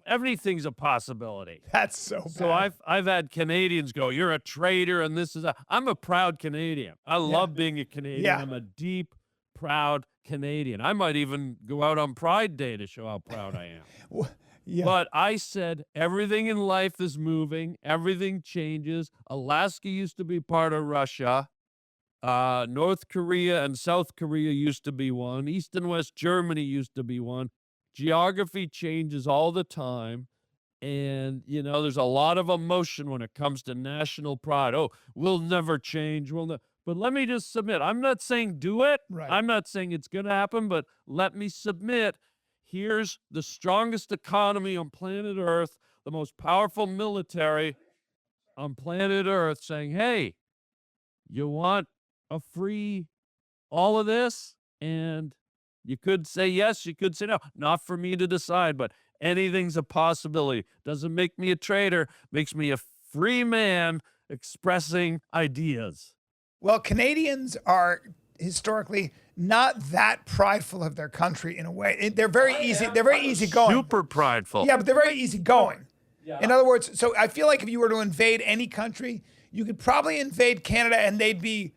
Speaker 2: everything's a possibility.
Speaker 1: That's so bad.
Speaker 2: So I've had Canadians go, "You're a traitor," and this is I'm a proud Canadian. I love being a Canadian.
Speaker 1: Yeah.
Speaker 2: I'm a deep, proud Canadian. I might even go out on Pride Day to show how proud I am.
Speaker 1: Yeah.
Speaker 2: But I said everything in life is moving. Everything changes. Alaska used to be part of Russia. North Korea and South Korea used to be one. East and West Germany used to be one. Geography changes all the time. And, you know, there's a lot of emotion when it comes to national pride. Oh, we'll never change. But let me just submit. I'm not saying do it.
Speaker 1: Right.
Speaker 2: I'm not saying it's going to happen, but let me submit. Here's the strongest economy on planet Earth, the most powerful military on planet Earth saying, hey, you want a free all of this? And you could say yes, you could say no. Not for me to decide, but anything's a possibility. Doesn't make me a traitor, makes me a free man expressing ideas.
Speaker 1: Well, Canadians are historically not that prideful of their country in a way. They're very easy. They're very easygoing.
Speaker 2: Super prideful.
Speaker 1: Yeah, but they're very easygoing. In other words, so I feel like if you were to invade any country, you could probably invade Canada, and they'd be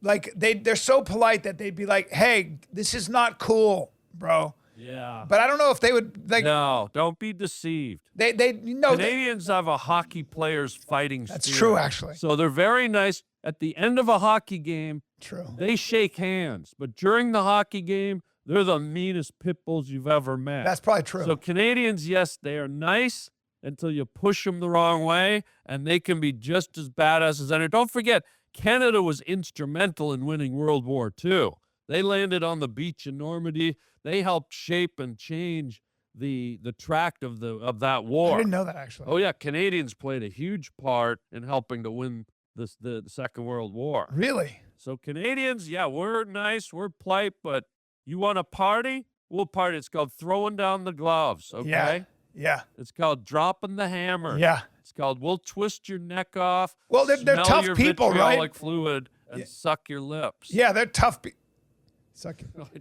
Speaker 1: like they're so polite that they'd be like, "Hey, this is not cool, bro."
Speaker 2: Yeah.
Speaker 1: But I don't know if they would like.
Speaker 2: No, don't be deceived.
Speaker 1: They no.
Speaker 2: Canadians have a hockey player's fighting
Speaker 1: That's
Speaker 2: spirit.
Speaker 1: true, actually.
Speaker 2: So they're very nice. At the end of a hockey game,
Speaker 1: True.
Speaker 2: they shake hands. But during the hockey game, they're the meanest pit bulls you've ever met.
Speaker 1: That's probably true.
Speaker 2: So Canadians, yes, they are nice until you push them the wrong way, and they can be just as badass as any. Don't forget, Canada was instrumental in winning World War II. They landed on the beach in Normandy. They helped shape and change the tract of that
Speaker 1: I
Speaker 2: war.
Speaker 1: didn't know that actually.
Speaker 2: Oh yeah, Canadians played a huge part in helping to win the Second World War.
Speaker 1: Really?
Speaker 2: So Canadians, yeah, we're nice, we're polite, but you want to party? We'll party. It's called throwing down the gloves, okay?
Speaker 1: Yeah. Yeah.
Speaker 2: It's called dropping the hammer.
Speaker 1: Yeah.
Speaker 2: It's called we'll twist your neck off.
Speaker 1: Well, they're
Speaker 2: smell
Speaker 1: tough
Speaker 2: your
Speaker 1: people, right?
Speaker 2: vitriolic fluid and suck your lips.
Speaker 1: Yeah, they're tough people.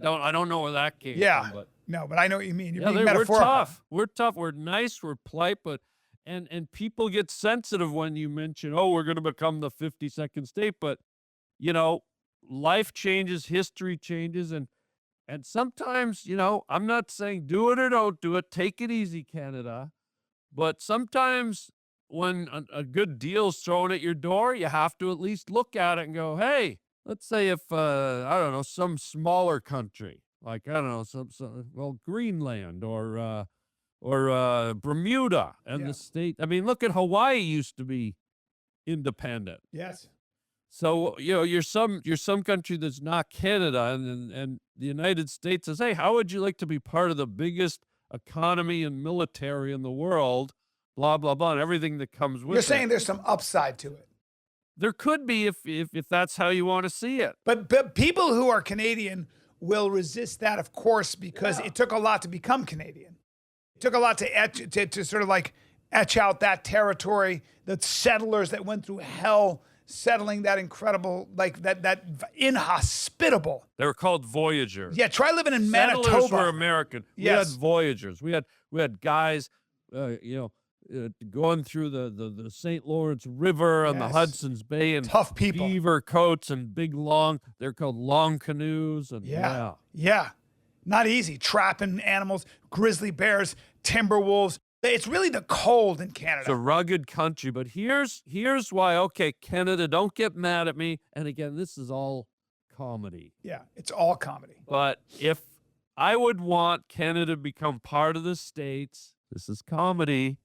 Speaker 2: I don't know where that came
Speaker 1: Yeah.
Speaker 2: from, but
Speaker 1: No, but I know what you mean. You're
Speaker 2: yeah,
Speaker 1: being
Speaker 2: we're
Speaker 1: metaphorical.
Speaker 2: tough. We're tough. We're nice. We're polite, but and people get sensitive when you mention, oh, we're going to become the 52nd state. But you know, life changes, history changes, and sometimes, you know, I'm not saying do it or don't do it. Take it easy, Canada. But sometimes when a good deal's thrown at your door, you have to at least look at it and go, hey, let's say if I don't know, some smaller country, like I don't know, well, Greenland or Bermuda and
Speaker 1: Yeah.
Speaker 2: the state. I mean, look at Hawaii used to be independent.
Speaker 1: Yes.
Speaker 2: So, you know, you're some country that's not Canada, and the United States says, hey, how would you like to be part of the biggest economy and military in the world? Blah blah blah, and everything that comes with it.
Speaker 1: You're saying there's some upside to it.
Speaker 2: There could be if that's how you want to see it.
Speaker 1: But people who are Canadian will resist that, of course, because it took a lot to become Canadian. It took a lot to sort of like etch out that territory, the settlers that went through hell settling that incredible, like that inhospitable.
Speaker 2: They were called voyagers.
Speaker 1: Yeah, try living in
Speaker 2: Settlers
Speaker 1: Manitoba.
Speaker 2: were American.
Speaker 1: Yes.
Speaker 2: We had voyagers. We had guys, going through the St. Lawrence River and the
Speaker 1: Yes.
Speaker 2: Hudson's Bay and
Speaker 1: Tough people.
Speaker 2: beaver coats and big long. They're called long canoes and
Speaker 1: Yeah. Yeah. Not easy. Trapping animals, grizzly bears, timber wolves. It's really the cold in Canada.
Speaker 2: It's a rugged country, but here's why. Okay, Canada, don't get mad at me. And again, this is all comedy.
Speaker 1: Yeah, it's all comedy.
Speaker 2: But if I would want Canada to become part of the States, this is comedy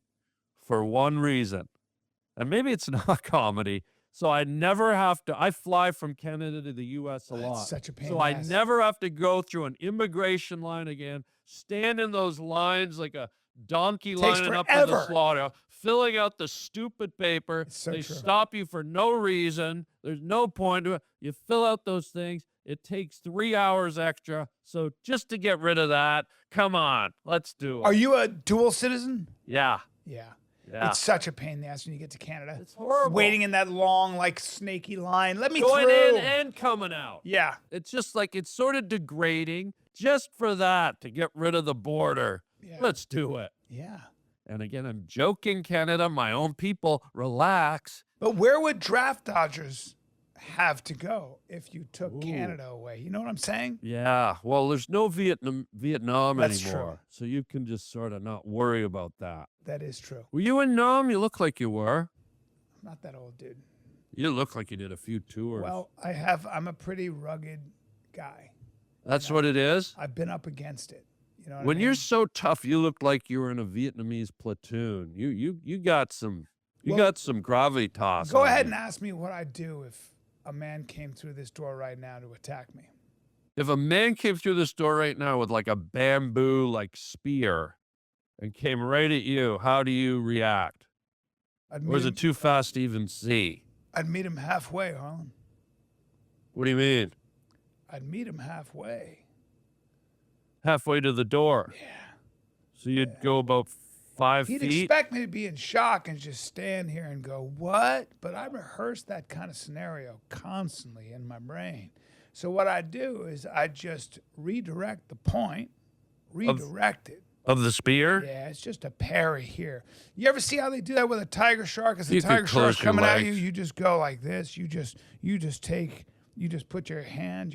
Speaker 2: for one reason. And maybe it's not comedy. So I never have to, I fly from Canada to the U.S. a lot.
Speaker 1: such a pain
Speaker 2: So
Speaker 1: in
Speaker 2: I
Speaker 1: the ass.
Speaker 2: never have to go through an immigration line again, stand in those lines like a donkey
Speaker 1: Takes
Speaker 2: lining up in the
Speaker 1: forever.
Speaker 2: slaughter, filling out the stupid paper.
Speaker 1: so
Speaker 2: They
Speaker 1: true.
Speaker 2: stop you for no reason. There's no point to it. You fill out those things. It takes 3 hours extra. So just to get rid of that, come on, let's do it.
Speaker 1: Are you a dual citizen?
Speaker 2: Yeah.
Speaker 1: Yeah.
Speaker 2: Yeah.
Speaker 1: It's such a pain in the ass when you get to Canada.
Speaker 2: It's horrible.
Speaker 1: Waiting in that long, like snaky line. Let me
Speaker 2: Going
Speaker 1: through.
Speaker 2: in and coming out.
Speaker 1: Yeah.
Speaker 2: It's just like, it's sort of degrading just for that, to get rid of the border.
Speaker 1: Yeah.
Speaker 2: Let's do it.
Speaker 1: Yeah.
Speaker 2: And again, I'm joking, Canada, my own people, relax.
Speaker 1: But where would draft dodgers have to go if you took
Speaker 2: Ooh.
Speaker 1: Canada away? You know what I'm saying?
Speaker 2: Yeah, well, there's no Vietnam
Speaker 1: That's true.
Speaker 2: anymore. So you can just sort of not worry about that.
Speaker 1: That is true.
Speaker 2: Were you in Nam? You look like you were.
Speaker 1: I'm not that old, dude.
Speaker 2: You look like you did a few tours.
Speaker 1: Well, I'm a pretty rugged guy.
Speaker 2: That's what it is?
Speaker 1: I've been up against it. You know what
Speaker 2: When
Speaker 1: I mean?
Speaker 2: you're so tough, you look like you were in a Vietnamese platoon. You got some
Speaker 1: Well,
Speaker 2: got some gravitas.
Speaker 1: Go
Speaker 2: on
Speaker 1: ahead
Speaker 2: you.
Speaker 1: and ask me what I'd do if a man came through this door right now to attack me.
Speaker 2: If a man came through this door right now with like a bamboo like spear and came right at you, how do you react? Or is it too fast to even see?
Speaker 1: I'd meet him halfway, Harlan.
Speaker 2: What do you mean?
Speaker 1: I'd meet him halfway.
Speaker 2: Halfway to the door.
Speaker 1: Yeah.
Speaker 2: So you'd go about 5
Speaker 1: He'd
Speaker 2: feet.
Speaker 1: expect me to be in shock and just stand here and go, what? But I rehearse that kind of scenario constantly in my brain. So what I do is I just redirect the point, redirect it.
Speaker 2: Of the spear?
Speaker 1: Yeah, it's just a parry here. You ever see how they do that with a tiger shark? As the
Speaker 2: You could
Speaker 1: tiger shark's
Speaker 2: close your
Speaker 1: coming at you,
Speaker 2: legs.
Speaker 1: you just go like this. You just put your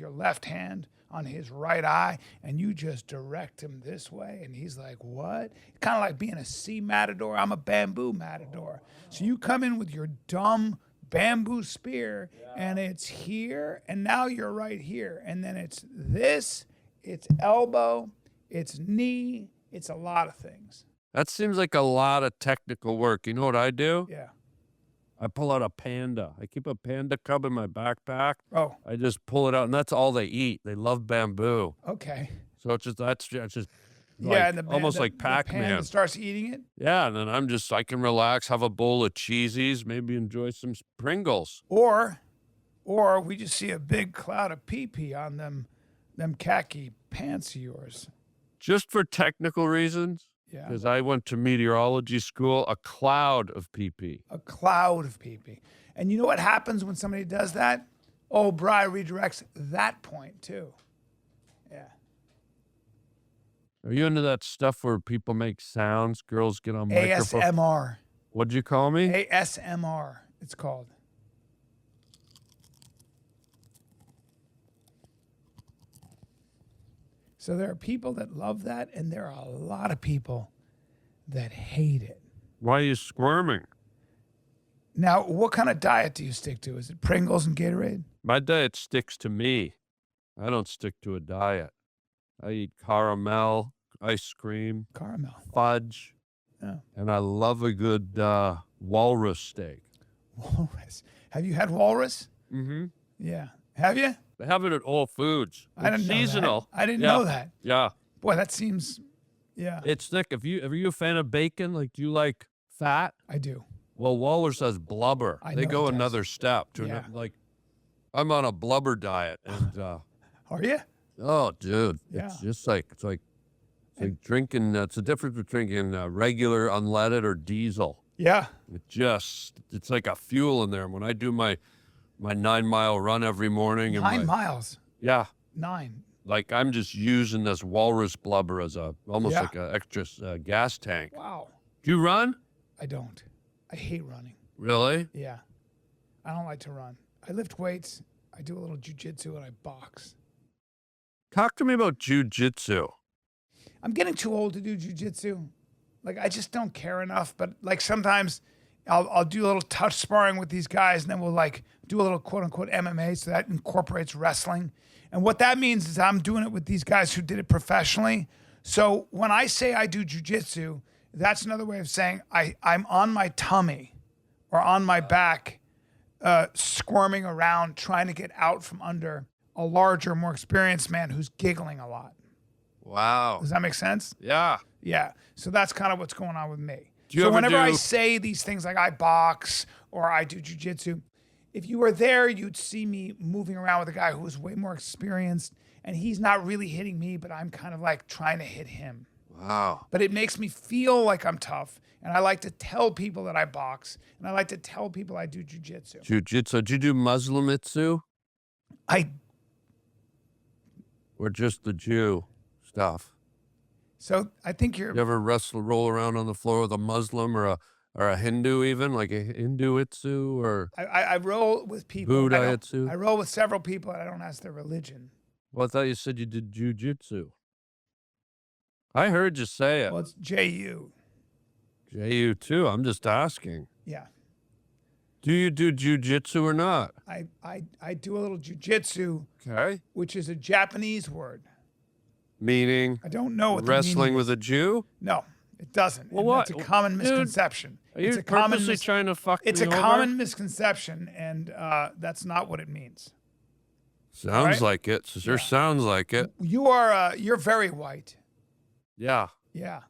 Speaker 1: left hand on his right eye, and you just direct him this way. And he's like, what? Kind of like being a sea matador. I'm a bamboo matador. So you come in with your dumb bamboo spear, and it's here, and now you're right here. And then it's this, it's elbow, it's knee, it's a lot of things.
Speaker 2: That seems like a lot of technical work. You know what I do?
Speaker 1: Yeah.
Speaker 2: I pull out a panda. I keep a panda cub in my backpack.
Speaker 1: Oh,
Speaker 2: I just pull it out, and that's all they eat. They love bamboo.
Speaker 1: okay.
Speaker 2: So it's just
Speaker 1: Yeah, and the
Speaker 2: almost like
Speaker 1: the panda
Speaker 2: Pac-Man.
Speaker 1: starts eating it.
Speaker 2: Yeah, and then I can relax, have a bowl of cheesies, maybe enjoy some Pringles.
Speaker 1: Or we just see a big cloud of pee-pee on them khaki pants of yours.
Speaker 2: Just for technical reasons,
Speaker 1: Yeah.
Speaker 2: because I went to meteorology school, a cloud of pee-pee.
Speaker 1: A cloud of pee-pee. And you know what happens when somebody does that? Oh, Bri redirects that point too. Yeah.
Speaker 2: Are you into that stuff where people make sounds, girls get on microphone?
Speaker 1: ASMR.
Speaker 2: What'd you call me?
Speaker 1: ASMR, it's called. So there are people that love that, and there are a lot of people that hate it.
Speaker 2: Why are you squirming?
Speaker 1: Now, what kind of diet do you stick to? Is it Pringles and Gatorade?
Speaker 2: My diet sticks to me. I don't stick to a diet. I eat caramel, ice cream,
Speaker 1: Caramel.
Speaker 2: fudge,
Speaker 1: Yeah.
Speaker 2: and I love a good walrus steak.
Speaker 1: Walrus. Have you had walrus?
Speaker 2: Mm-hmm.
Speaker 1: Yeah. Have you?
Speaker 2: They have it at Whole Foods.
Speaker 1: I didn't
Speaker 2: It's
Speaker 1: know that.
Speaker 2: seasonal.
Speaker 1: I didn't
Speaker 2: Yeah.
Speaker 1: know that.
Speaker 2: Yeah.
Speaker 1: Boy, that seems, yeah,
Speaker 2: It's thick. Are you a fan of bacon? Like, do you like fat?
Speaker 1: I do.
Speaker 2: Well, walrus has blubber.
Speaker 1: I
Speaker 2: They
Speaker 1: know
Speaker 2: go
Speaker 1: it does.
Speaker 2: another step to
Speaker 1: Yeah.
Speaker 2: like, I'm on a blubber diet, and
Speaker 1: Are you?
Speaker 2: oh, dude,
Speaker 1: Yeah.
Speaker 2: it's like drinking. It's the difference between drinking regular unleaded or diesel.
Speaker 1: Yeah.
Speaker 2: It's like a fuel in there. And when I do my 9-mile run every morning, and
Speaker 1: 9 miles.
Speaker 2: yeah,
Speaker 1: 9.
Speaker 2: like I'm just using this walrus blubber as almost
Speaker 1: Yeah.
Speaker 2: like an extra gas tank.
Speaker 1: Wow.
Speaker 2: Do you run?
Speaker 1: I don't. I hate running.
Speaker 2: Really?
Speaker 1: Yeah. I don't like to run. I lift weights. I do a little jujitsu and I box.
Speaker 2: Talk to me about jujitsu.
Speaker 1: I'm getting too old to do jujitsu. Like, I just don't care enough. But like sometimes I'll do a little touch sparring with these guys, and then we'll like do a little quote unquote MMA. So that incorporates wrestling. And what that means is I'm doing it with these guys who did it professionally. So when I say I do jujitsu, that's another way of saying I'm on my tummy or on my back, squirming around, trying to get out from under a larger, more experienced man who's giggling a lot.
Speaker 2: Wow.
Speaker 1: Does that make sense?
Speaker 2: Yeah.
Speaker 1: Yeah. So that's kind of what's going on with me.
Speaker 2: Do you
Speaker 1: So
Speaker 2: ever
Speaker 1: whenever I
Speaker 2: do-
Speaker 1: say these things like I box or I do jujitsu, if you were there, you'd see me moving around with a guy who was way more experienced, and he's not really hitting me, but I'm kind of like trying to hit him.
Speaker 2: Wow.
Speaker 1: But it makes me feel like I'm tough, and I like to tell people that I box, and I like to tell people I do jujitsu.
Speaker 2: Jujitsu. Do you do Muslimitsu
Speaker 1: I
Speaker 2: or just the Jew stuff?
Speaker 1: so I think you're
Speaker 2: You ever roll around on the floor with a Muslim or a Hindu, even like a Hinduitsu or?
Speaker 1: I roll with people.
Speaker 2: Buddha-itsu?
Speaker 1: I roll with several people, and I don't ask their religion.
Speaker 2: Well, I thought you said you did jujitsu. I heard you say it.
Speaker 1: Well, it's JU.
Speaker 2: JU too. I'm just asking.
Speaker 1: Yeah.
Speaker 2: Do you do jujitsu or not?
Speaker 1: I do a little jujitsu,
Speaker 2: Okay.
Speaker 1: which is a Japanese word.
Speaker 2: Meaning
Speaker 1: I don't know what the
Speaker 2: wrestling
Speaker 1: meaning
Speaker 2: with a Jew?
Speaker 1: is. No, it doesn't.
Speaker 2: Well,
Speaker 1: And
Speaker 2: what?
Speaker 1: It's a common
Speaker 2: Dude,
Speaker 1: misconception.
Speaker 2: Are you
Speaker 1: It's a common
Speaker 2: purposely trying to fuck
Speaker 1: It's
Speaker 2: me
Speaker 1: a
Speaker 2: over?
Speaker 1: common misconception, and that's not what it means.
Speaker 2: Sounds
Speaker 1: right?
Speaker 2: like it. Sure sounds like it.
Speaker 1: You're very white.
Speaker 2: Yeah.
Speaker 1: Yeah,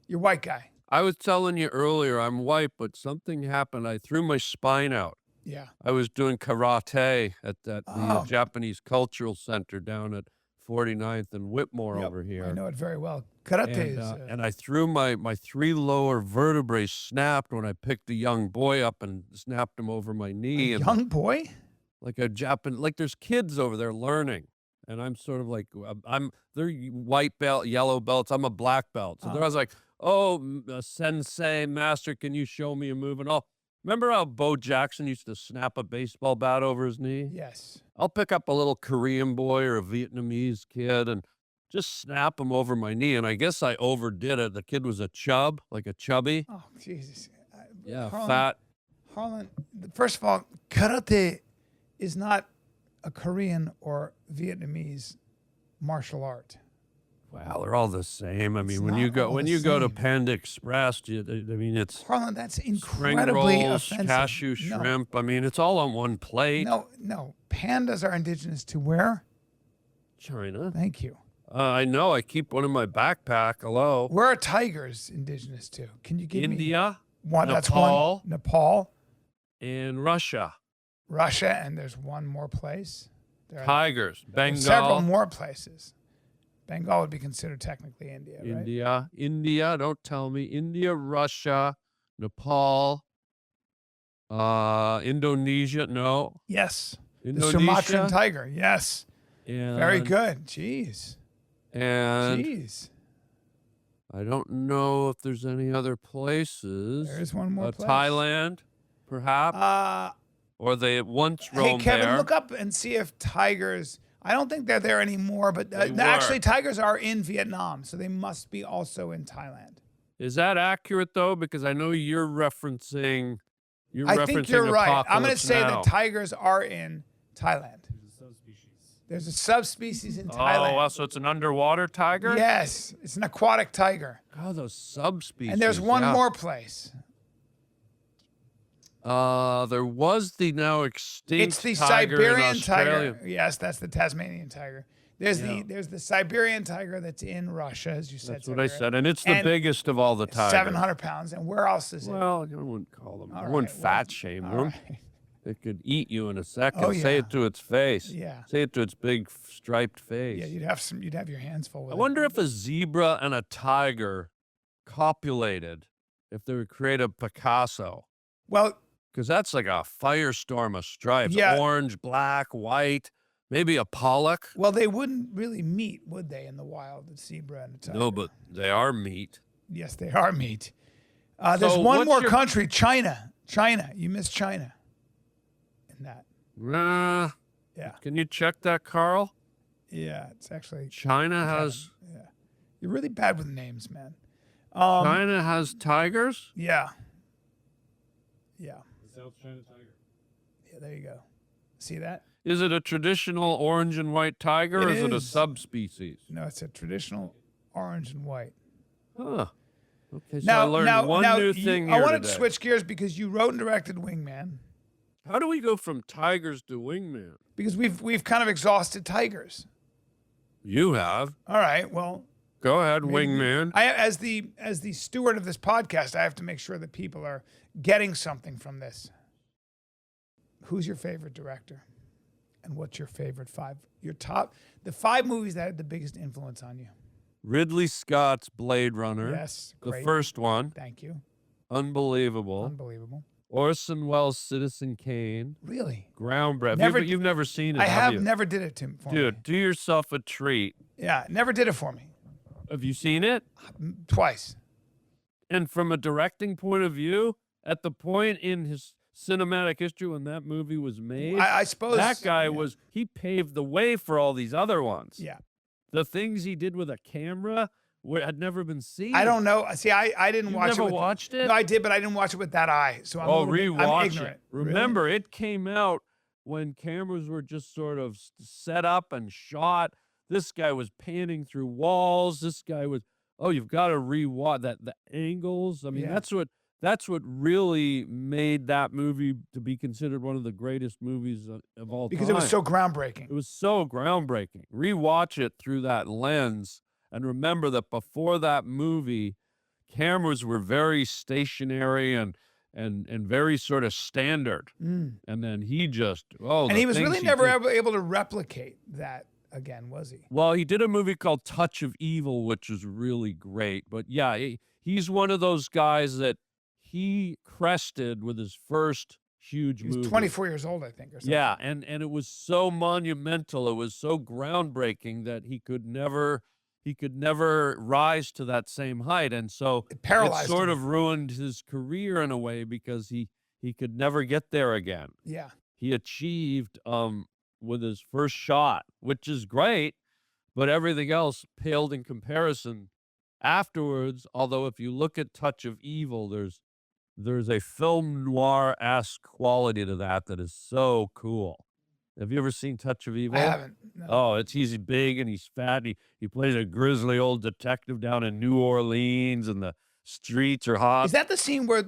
Speaker 1: you're white guy.
Speaker 2: I was telling you earlier, I'm white, but something happened. I threw my spine out.
Speaker 1: Yeah.
Speaker 2: I was doing karate at the
Speaker 1: Oh.
Speaker 2: Japanese Cultural Center down at 49th and Whitmore
Speaker 1: Yep,
Speaker 2: over here.
Speaker 1: I know it very well. Karate
Speaker 2: And,
Speaker 1: is.
Speaker 2: and I threw my 3 lower vertebrae snapped when I picked a young boy up and snapped him over my knee.
Speaker 1: a
Speaker 2: And
Speaker 1: young boy.
Speaker 2: like a Japan, like there's kids over there learning. And I'm sort of like, they're white belt, yellow belts. I'm a black belt. So I was like, oh, sensei, master, can you show me a move? And all. Remember how Bo Jackson used to snap a baseball bat over his knee?
Speaker 1: Yes.
Speaker 2: I'll pick up a little Korean boy or a Vietnamese kid and just snap him over my knee. And I guess I overdid it. The kid was a chub, like a chubby.
Speaker 1: Oh Jesus.
Speaker 2: Yeah,
Speaker 1: Harlan,
Speaker 2: fat.
Speaker 1: Harlan, first of all, karate is not a Korean or Vietnamese martial art.
Speaker 2: Wow, they're all the same. I mean,
Speaker 1: It's
Speaker 2: when
Speaker 1: not
Speaker 2: you go
Speaker 1: all
Speaker 2: when
Speaker 1: the
Speaker 2: you go to
Speaker 1: same.
Speaker 2: Panda Express, it's
Speaker 1: Harlan, that's
Speaker 2: spring
Speaker 1: incredibly
Speaker 2: rolls,
Speaker 1: offensive.
Speaker 2: cashew
Speaker 1: No,
Speaker 2: shrimp. I mean, it's all on one plate.
Speaker 1: No, pandas are indigenous to where?
Speaker 2: China.
Speaker 1: Thank you.
Speaker 2: I know. I keep one in my backpack. Hello.
Speaker 1: Where are tigers indigenous to? Can you give me
Speaker 2: India,
Speaker 1: one? That's
Speaker 2: Nepal.
Speaker 1: one. Nepal,
Speaker 2: and Russia.
Speaker 1: Russia, and there's one more place.
Speaker 2: Tigers.
Speaker 1: There's several
Speaker 2: Bengal.
Speaker 1: more places. Bengal would be considered technically India, right?
Speaker 2: India. Don't tell me. India, Russia, Nepal, Indonesia. No.
Speaker 1: Yes.
Speaker 2: Indonesia.
Speaker 1: The Sumatran tiger. Yes.
Speaker 2: And,
Speaker 1: Very good. Jeez.
Speaker 2: And
Speaker 1: Jeez.
Speaker 2: I don't know if there's any other places.
Speaker 1: There's one more place.
Speaker 2: Thailand, perhaps. Or they once roamed
Speaker 1: Hey, Kevin,
Speaker 2: there.
Speaker 1: look up and see if tigers. I don't think they're there anymore, but
Speaker 2: They were.
Speaker 1: actually, tigers are in Vietnam, so they must be also in Thailand.
Speaker 2: Is that accurate though? Because I know you're referencing.
Speaker 1: I think you're right. I'm going to
Speaker 2: Apocalypse
Speaker 1: say
Speaker 2: Now.
Speaker 1: that tigers are in Thailand. There's a subspecies in Thailand.
Speaker 2: Oh, well, so it's an underwater tiger?
Speaker 1: Yes, it's an aquatic tiger.
Speaker 2: Oh, those subspecies.
Speaker 1: And there's one
Speaker 2: yeah.
Speaker 1: more place.
Speaker 2: There was the now extinct
Speaker 1: It's the
Speaker 2: tiger in
Speaker 1: Siberian
Speaker 2: Australia.
Speaker 1: tiger. Yes, that's the Tasmanian tiger. There's the Siberian tiger that's in Russia, as you said.
Speaker 2: That's what I
Speaker 1: Siberia.
Speaker 2: said. And it's the
Speaker 1: And
Speaker 2: biggest of all the tigers.
Speaker 1: 700 pounds. And where else is it?
Speaker 2: Well, I wouldn't call them.
Speaker 1: All
Speaker 2: I wouldn't
Speaker 1: right,
Speaker 2: fat shame
Speaker 1: all
Speaker 2: them.
Speaker 1: right.
Speaker 2: It could eat you in a second.
Speaker 1: Oh,
Speaker 2: Say
Speaker 1: yeah.
Speaker 2: it to its face.
Speaker 1: Yeah.
Speaker 2: Say it to its big striped face.
Speaker 1: Yeah, you'd have your hands full with
Speaker 2: I
Speaker 1: it.
Speaker 2: wonder if a zebra and a tiger copulated, if they would create a Picasso.
Speaker 1: Well,
Speaker 2: Because that's like a firestorm of stripes.
Speaker 1: Yeah.
Speaker 2: Orange, black, white, maybe a Pollock.
Speaker 1: well, they wouldn't really meet, would they, in the wild, the zebra and the tiger?
Speaker 2: No, but they are meat.
Speaker 1: Yes, they are meat. There's
Speaker 2: So
Speaker 1: one
Speaker 2: what's
Speaker 1: more
Speaker 2: your-
Speaker 1: country, China. China. You missed China in that.
Speaker 2: Yeah. Can you check that, Carl?
Speaker 1: Yeah, it's actually.
Speaker 2: China has
Speaker 1: Yeah. You're really bad with names, man.
Speaker 2: China has tigers?
Speaker 1: Yeah. Yeah.
Speaker 4: South China tiger.
Speaker 1: Yeah, there you go. See that?
Speaker 2: Is it a traditional orange and white tiger or
Speaker 1: It
Speaker 2: is it a
Speaker 1: is.
Speaker 2: subspecies?
Speaker 1: No, it's a traditional orange and white.
Speaker 2: Huh. Okay, so I learned one new thing here
Speaker 1: I wanted
Speaker 2: today.
Speaker 1: to switch gears because you wrote and directed Wingman.
Speaker 2: How do we go from tigers to wingman?
Speaker 1: Because we've kind of exhausted tigers.
Speaker 2: You have.
Speaker 1: All right. Well,
Speaker 2: Go ahead,
Speaker 1: maybe-
Speaker 2: wingman.
Speaker 1: as the steward of this podcast, I have to make sure that people are getting something from this. Who's your favorite director? And what's your favorite the 5 movies that had the biggest influence on you?
Speaker 2: Ridley Scott's Blade Runner.
Speaker 1: Yes,
Speaker 2: The
Speaker 1: great.
Speaker 2: first one.
Speaker 1: Thank you.
Speaker 2: Unbelievable.
Speaker 1: Unbelievable.
Speaker 2: Orson Welles' Citizen Kane.
Speaker 1: Really?
Speaker 2: Groundbreaking. You've never seen it,
Speaker 1: I
Speaker 2: have
Speaker 1: have
Speaker 2: you?
Speaker 1: never did it for me.
Speaker 2: Dude, do yourself a treat.
Speaker 1: Yeah, never did it for me.
Speaker 2: Have you seen it?
Speaker 1: Twice.
Speaker 2: And from a directing point of view, at the point in his cinematic history when that movie was made,
Speaker 1: I suppose
Speaker 2: that guy
Speaker 1: yeah.
Speaker 2: he paved the way for all these other ones.
Speaker 1: Yeah.
Speaker 2: The things he did with a camera had never been seen.
Speaker 1: I don't know. See, I didn't watch
Speaker 2: never
Speaker 1: it.
Speaker 2: watched it?
Speaker 1: No, I did, but I didn't watch it with that eye. So I'm a little bit, I'm
Speaker 2: rewatch
Speaker 1: ignorant.
Speaker 2: it. Remember, it came out when cameras were just sort of set up and shot. This guy was panning through walls. This guy was, you've got to rewatch that. The angles. I mean,
Speaker 1: Yeah.
Speaker 2: that's what really made that movie to be considered one of the greatest movies of all
Speaker 1: Because
Speaker 2: time.
Speaker 1: it was so groundbreaking.
Speaker 2: It was so groundbreaking. Rewatch it through that lens and remember that before that movie, cameras were very stationary and very sort of standard. And then he just,
Speaker 1: And he was really never able to replicate that again, was he?
Speaker 2: Well, he did a movie called Touch of Evil, which is really great. But yeah, he's one of those guys that he crested with his first huge
Speaker 1: He was
Speaker 2: movie.
Speaker 1: 24 years old, I think, or something.
Speaker 2: Yeah, and it was so monumental, it was so groundbreaking that he could never rise to that same height, and so
Speaker 1: It paralyzed
Speaker 2: sort
Speaker 1: him.
Speaker 2: of ruined his career in a way because he could never get there again.
Speaker 1: Yeah.
Speaker 2: He achieved with his first shot, which is great, but everything else paled in comparison afterwards. Although if you look at Touch of Evil, there's a film noir-esque quality to that is so cool. Have you ever seen Touch of Evil?
Speaker 1: I haven't. No.
Speaker 2: Oh, he's big and he's fat. He plays a grisly old detective down in New Orleans, and the streets are hot.
Speaker 1: Is that the scene where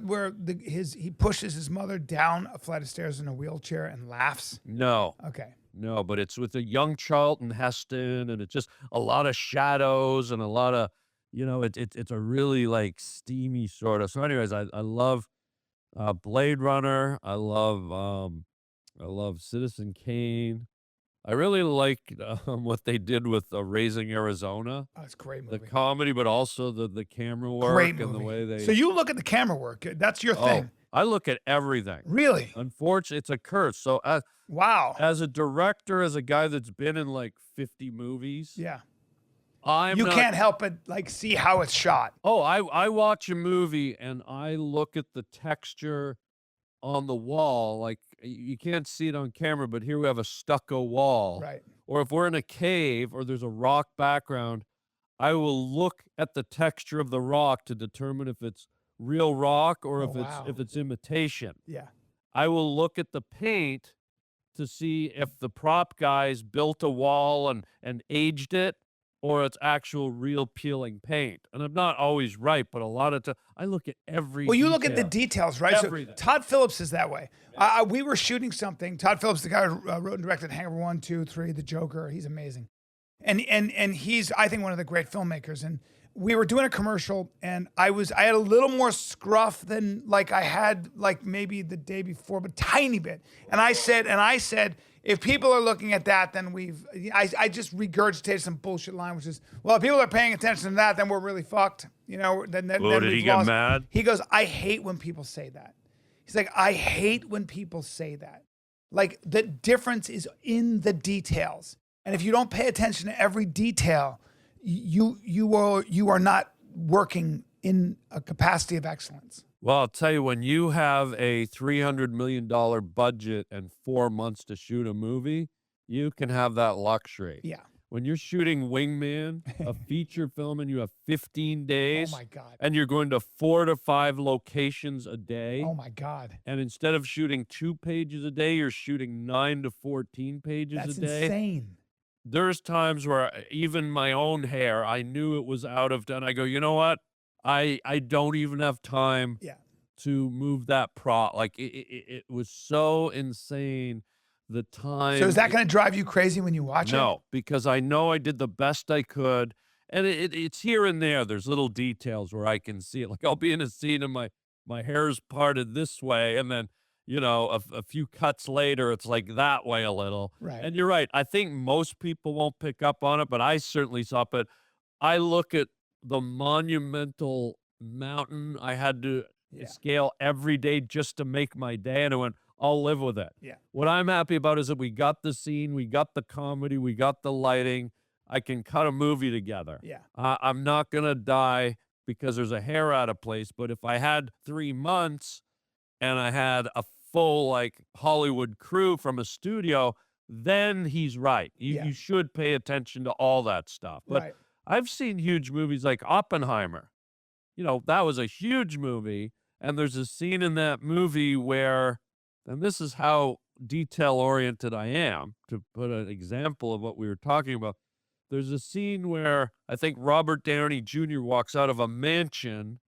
Speaker 1: he pushes his mother down a flight of stairs in a wheelchair and laughs?
Speaker 2: No,
Speaker 1: Okay.
Speaker 2: no, but it's with a young Charlton Heston, and it's just a lot of shadows and a lot of, it's a really like steamy sort of. So, anyways, I love Blade Runner. I love Citizen Kane. I really like what they did with Raising Arizona,
Speaker 1: Oh, it's a great
Speaker 2: the
Speaker 1: movie.
Speaker 2: comedy, but also the camera work
Speaker 1: Great
Speaker 2: and the
Speaker 1: movie.
Speaker 2: way they.
Speaker 1: So you look at the camera work. That's your
Speaker 2: Oh,
Speaker 1: thing.
Speaker 2: I look at everything.
Speaker 1: Really?
Speaker 2: Unfortunately, it's a curse. So
Speaker 1: Wow.
Speaker 2: as a director, as a guy that's been in like 50 movies,
Speaker 1: Yeah.
Speaker 2: I'm
Speaker 1: You
Speaker 2: not.
Speaker 1: can't help but like see how it's shot.
Speaker 2: Oh, I watch a movie and I look at the texture on the wall. Like you can't see it on camera, but here we have a stucco wall.
Speaker 1: Right.
Speaker 2: Or if we're in a cave or there's a rock background, I will look at the texture of the rock to determine if it's real rock or
Speaker 1: Oh,
Speaker 2: if
Speaker 1: wow.
Speaker 2: it's imitation.
Speaker 1: Yeah.
Speaker 2: I will look at the paint to see if the prop guys built a wall and aged it or it's actual real peeling paint. And I'm not always right, but a lot of times I look at every
Speaker 1: Well, you look at the
Speaker 2: detail.
Speaker 1: details, right?
Speaker 2: Everything.
Speaker 1: So Todd Phillips is that way. We were shooting something. Todd Phillips, the guy who wrote and directed Hangover 1, 2, 3, The Joker. He's amazing. And he's, I think, one of the great filmmakers. And we were doing a commercial, and I had a little more scruff than like I had like maybe the day before, but tiny bit. And I said, if people are looking at that, then I just regurgitated some bullshit line, which is, well, if people are paying attention to that, then we're really fucked. Then
Speaker 2: Did
Speaker 1: we've
Speaker 2: he get
Speaker 1: lost.
Speaker 2: mad?
Speaker 1: He goes, I hate when people say that. He's like, I hate when people say that. Like the difference is in the details. And if you don't pay attention to every detail, you are not working in a capacity of excellence.
Speaker 2: Well, I'll tell you, when you have a $300 million budget and 4 months to shoot a movie, you can have that luxury.
Speaker 1: Yeah.
Speaker 2: When you're shooting Wingman, a feature film, and you have 15 days,
Speaker 1: Oh my God.
Speaker 2: and you're going to 4 to 5 locations a day,
Speaker 1: Oh my God.
Speaker 2: and instead of shooting 2 pages a day, you're shooting 9 to 14 pages
Speaker 1: That's
Speaker 2: a day.
Speaker 1: insane.
Speaker 2: There's times where even my own hair, I knew it was out of done. I go, you know what? I don't even have time
Speaker 1: Yeah.
Speaker 2: to move that prop. Like it was so insane. The time.
Speaker 1: So is that going to drive you crazy when you watch it?
Speaker 2: No, because I know I did the best I could, and it's here and there. There's little details where I can see it. Like I'll be in a scene and my hair's parted this way, and then a few cuts later, it's like that way a little.
Speaker 1: Right.
Speaker 2: And you're right. I think most people won't pick up on it, but I certainly saw it. But I look at the monumental mountain I had to scale every day just to make my day, and I went, I'll live with it.
Speaker 1: Yeah.
Speaker 2: What I'm happy about is that we got the scene, we got the comedy, we got the lighting. I can cut a movie together.
Speaker 1: Yeah.
Speaker 2: I'm not going to die because there's a hair out of place. But if I had 3 months and I had a full like Hollywood crew from a studio, then he's right. You should pay attention to all that stuff. But
Speaker 1: Right.
Speaker 2: I've seen huge movies like Oppenheimer. That was a huge movie. And there's a scene in that movie where, and this is how detail-oriented I am, to put an example of what we were talking about. There's a scene where I think Robert Downey Jr. walks out of a mansion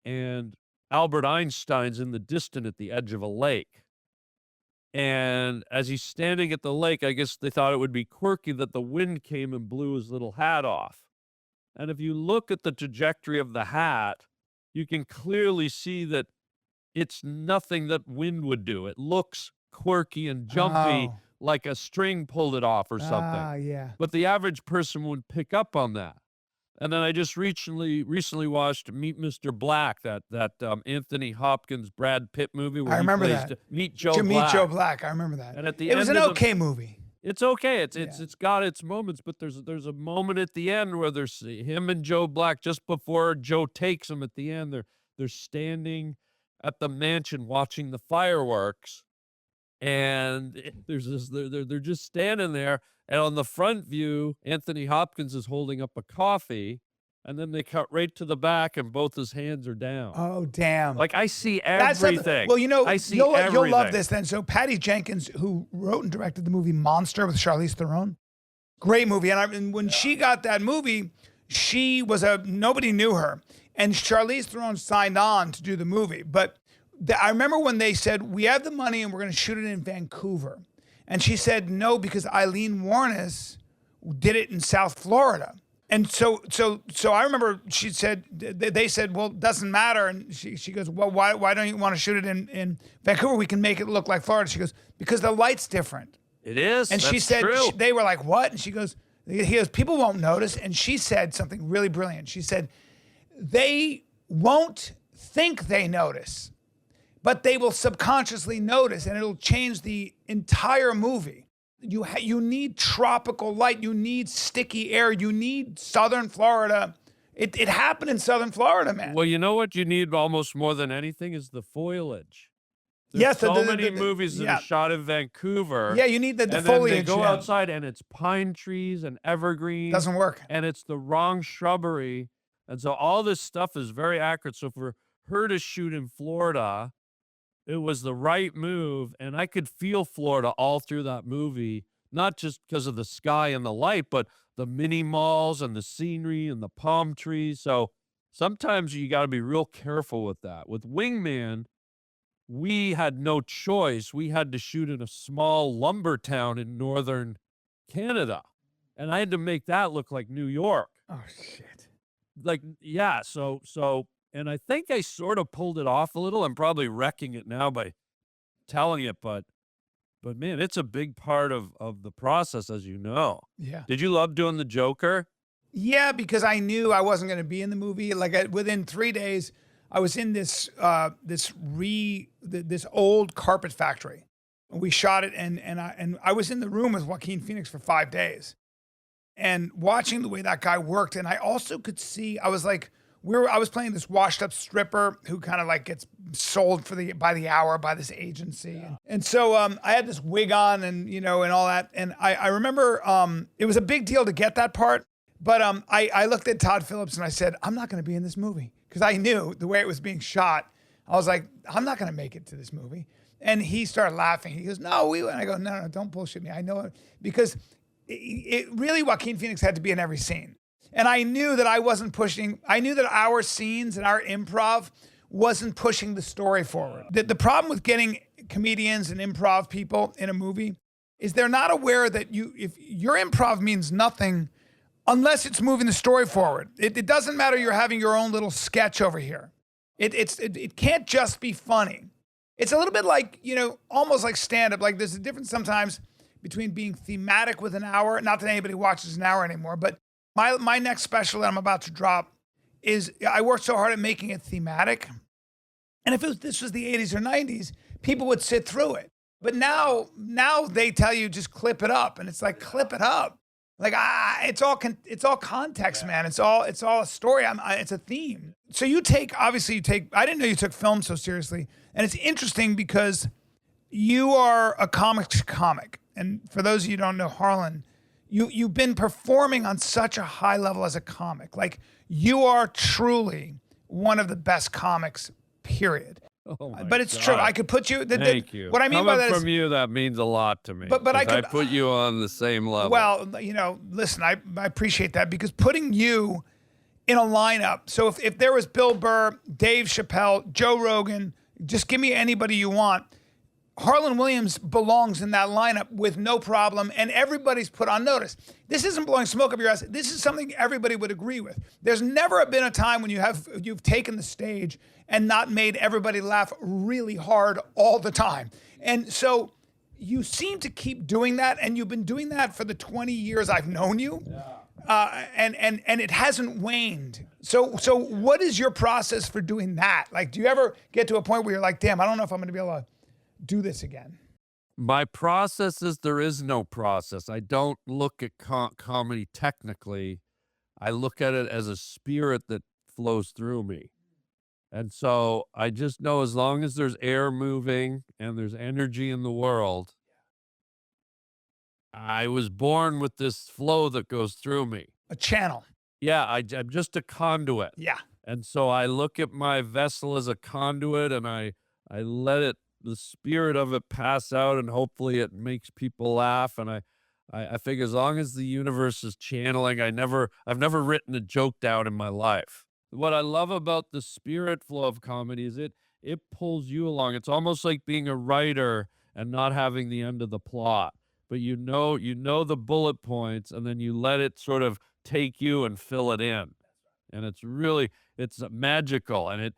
Speaker 2: and Albert Einstein's in the distance at the edge of a lake. And as he's standing at the lake, I guess they thought it would be quirky that the wind came and blew his little hat off. And if you look at the trajectory of the hat, you can clearly see that it's nothing that wind would do. It looks quirky and jumpy,
Speaker 1: Oh.
Speaker 2: like a string pulled it off or something.
Speaker 1: Ah, yeah.
Speaker 2: But the average person would pick up on that. And then I just recently watched Meet Mr. Black, that Anthony Hopkins, Brad Pitt movie where
Speaker 1: I remember
Speaker 2: he plays
Speaker 1: that.
Speaker 2: Meet Joe
Speaker 1: To
Speaker 2: Black.
Speaker 1: Meet Joe Black. I remember that.
Speaker 2: And at the
Speaker 1: it was
Speaker 2: end
Speaker 1: an
Speaker 2: of
Speaker 1: okay movie.
Speaker 2: It's okay. It's got its moments, but there's a moment at the end where there's him and Joe Black just before Joe takes him at the end. They're standing at the mansion watching the fireworks, and they're just standing there. And on the front view, Anthony Hopkins is holding up a coffee, and then they cut right to the back, and both his hands are down.
Speaker 1: Oh, damn.
Speaker 2: Like I see
Speaker 1: That's something-
Speaker 2: everything.
Speaker 1: Well,
Speaker 2: I see
Speaker 1: you'll
Speaker 2: everything.
Speaker 1: love this then. So Patty Jenkins, who wrote and directed the movie Monster with Charlize Theron, great movie. And when she got that movie, she was nobody knew her, and Charlize Theron signed on to do the movie. But I remember when they said, we have the money and we're going to shoot it in Vancouver. And she said, no, because Eileen Warnes did it in South Florida. And so I remember she said, they said, well, it doesn't matter. And she goes, well, why don't you want to shoot it in Vancouver? We can make it look like Florida. She goes, because the light's different.
Speaker 2: It is.
Speaker 1: And she said,
Speaker 2: true.
Speaker 1: they were like, what? And he goes, people won't notice. And she said something really brilliant. She said, they won't think they notice, but they will subconsciously notice, and it'll change the entire movie. You need tropical light. You need sticky air. You need Southern Florida. It happened in Southern Florida, man.
Speaker 2: Well, you know what you need almost more than anything is the foliage. There's
Speaker 1: Yes,
Speaker 2: so many movies that are shot in Vancouver.
Speaker 1: Yeah, you need the
Speaker 2: and
Speaker 1: foliage.
Speaker 2: Then they go outside and it's pine trees and evergreens.
Speaker 1: Doesn't work.
Speaker 2: And it's the wrong shrubbery. And so all this stuff is very accurate. So for her to shoot in Florida, it was the right move. And I could feel Florida all through that movie, not just because of the sky and the light, but the mini malls and the scenery and the palm trees. So sometimes you got to be real careful with that. With Wingman, we had no choice. We had to shoot in a small lumber town in northern Canada. And I had to make that look like New York.
Speaker 1: Oh, shit.
Speaker 2: Like, yeah. So, and I think I sort of pulled it off a little. I'm probably wrecking it now by telling it, but man, it's a big part of the process, as you know.
Speaker 1: Yeah.
Speaker 2: Did you love doing the Joker?
Speaker 1: Yeah, because I knew I wasn't going to be in the movie. Like within 3 days, I was in this old carpet factory. We shot it, and I was in the room with Joaquin Phoenix for 5 days, and watching the way that guy worked. And I also could see, I was like, I was playing this washed up stripper who kind of like gets sold by the hour by this agency. Yeah. And so I had this wig on and all that. And I remember it was a big deal to get that part. But I looked at Todd Phillips and I said, I'm not going to be in this movie, because I knew the way it was being shot. I was like, I'm not going to make it to this movie. And he started laughing. He goes, no, and I go, no, don't bullshit me. I know it. Because it really, Joaquin Phoenix had to be in every scene. And I knew that I knew that our scenes and our improv wasn't pushing the story forward. The problem with getting comedians and improv people in a movie is they're not aware that if your improv means nothing unless it's moving the story forward. It doesn't matter you're having your own little sketch over here. It can't just be funny. It's a little bit like, almost like stand-up. Like there's a difference sometimes between being thematic with an hour, not that anybody watches an hour anymore, but my next special that I'm about to drop is, I worked so hard at making it thematic. And if this was the 80s or 90s, people would sit through it. But now they tell you just clip it up, and it's like, clip it up. Like, it's all context, man. It's all a story. It's a theme. So I didn't know you took film so seriously. And it's interesting because you are a comic. And for those of you who don't know Harlan, you've been performing on such a high level as a comic. Like, you are truly one of the best comics, period.
Speaker 2: Oh my
Speaker 1: but it's
Speaker 2: God.
Speaker 1: true. I could put you.
Speaker 2: Thank you.
Speaker 1: What I mean
Speaker 2: Coming
Speaker 1: by that
Speaker 2: from you, that means a lot to me.
Speaker 1: But I
Speaker 2: put you on the same level.
Speaker 1: Well, listen, I appreciate that, because putting you in a lineup. So if there was Bill Burr, Dave Chappelle, Joe Rogan, just give me anybody you want. Harlan Williams belongs in that lineup with no problem, and everybody's put on notice. This isn't blowing smoke up your ass. This is something everybody would agree with. There's never been a time when you've taken the stage and not made everybody laugh really hard all the time. And so you seem to keep doing that, and you've been doing that for the 20 years I've known you. Yeah. And it hasn't waned. So what is your process for doing that? Like, do you ever get to a point where you're like, damn, I don't know if I'm going to be able to do this again?
Speaker 2: My process is, there is no process. I don't look at comedy technically. I look at it as a spirit that flows through me. And so I just know, as long as there's air moving and there's energy in the world, I was born with this flow that goes through me.
Speaker 1: A channel.
Speaker 2: Yeah, I'm just a conduit.
Speaker 1: Yeah.
Speaker 2: And so I look at my vessel as a conduit, and I let the spirit of it pass out, and hopefully it makes people laugh. And I figure, as long as the universe is channeling, I've never written a joke down in my life. What I love about the spirit flow of comedy is it pulls you along. It's almost like being a writer and not having the end of the plot. but you know the bullet points, and then you let it sort of take you and fill it in. And it's magical. And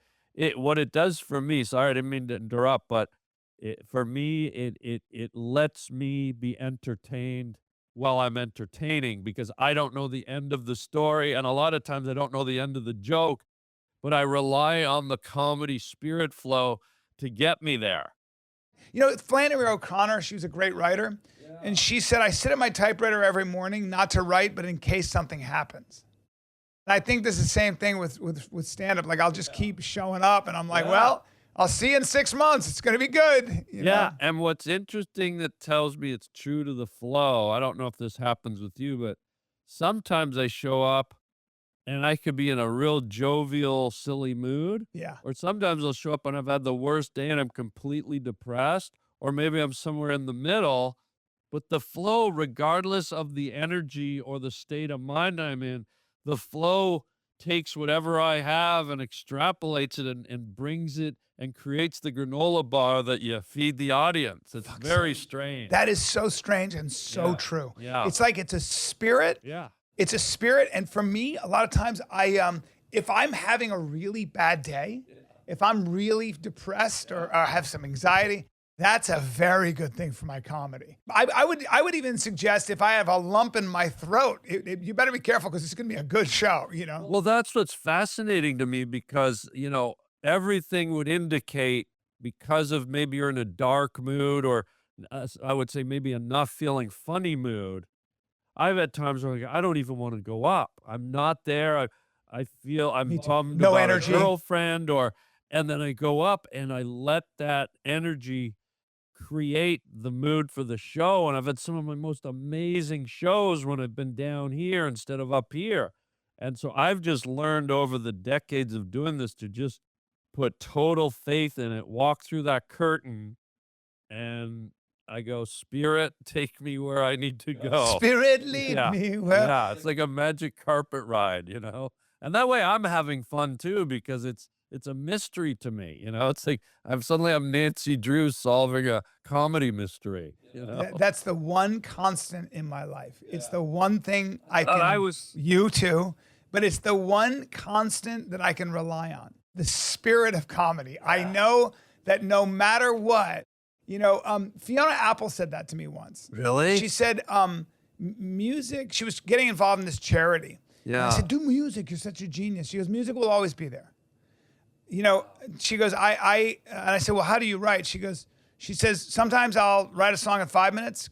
Speaker 2: what it does for me, sorry, I didn't mean to interrupt, but for me, it lets me be entertained while I'm entertaining, because I don't know the end of the story. And a lot of times I don't know the end of the joke, but I rely on the comedy spirit flow to get me there.
Speaker 1: You know, Flannery O'Connor, she was a great writer. And she said, I sit at my typewriter every morning, not to write, but in case something happens. And I think this is the same thing with stand-up. Like, I'll just keep showing up, and I'm like, well, I'll see you in 6 months. It's going to be good. You know?
Speaker 2: And what's interesting that tells me it's true to the flow, I don't know if this happens with you, but sometimes I show up and I could be in a real jovial, silly mood.
Speaker 1: Yeah.
Speaker 2: Or sometimes I'll show up and I've had the worst day and I'm completely depressed, or maybe I'm somewhere in the middle. But the flow, regardless of the energy or the state of mind I'm in, the flow takes whatever I have and extrapolates it and brings it and creates the granola bar that you feed the audience. It's very strange.
Speaker 1: That is so strange and so true.
Speaker 2: Yeah.
Speaker 1: It's like it's a spirit.
Speaker 2: Yeah.
Speaker 1: It's a spirit. And for me, a lot of times if I'm having a really bad day, if I'm really depressed or have some anxiety, that's a very good thing for my comedy. I would even suggest if I have a lump in my throat, you better be careful, because it's going to be a good show, you know?
Speaker 2: Well, that's what's fascinating to me, because, everything would indicate, because of maybe you're in a dark mood, or I would say maybe a not feeling funny mood. I've had times where I don't even want to go up. I'm not there. I feel I'm bummed
Speaker 1: No
Speaker 2: about
Speaker 1: energy.
Speaker 2: a girlfriend, and then I go up and I let that energy create the mood for the show. And I've had some of my most amazing shows when I've been down here instead of up here. And so I've just learned over the decades of doing this to just put total faith in it, walk through that curtain, and I go, Spirit, take me where I need to go.
Speaker 1: Spirit, lead me where.
Speaker 2: Yeah, it's like a magic carpet ride, And that way I'm having fun too, because it's a mystery to me, It's like I'm Nancy Drew solving a comedy mystery,
Speaker 1: That's the one constant in my life. It's the one thing you too, but it's the one constant that I can rely on. The spirit of comedy. I know that no matter what, Fiona Apple said that to me once.
Speaker 2: Really?
Speaker 1: She said, music, she was getting involved in this charity.
Speaker 2: Yeah.
Speaker 1: And I said, do music, you're such a genius. She goes, music will always be there. She goes, and I said, well, how do you write? She says, sometimes I'll write a song in 5 minutes,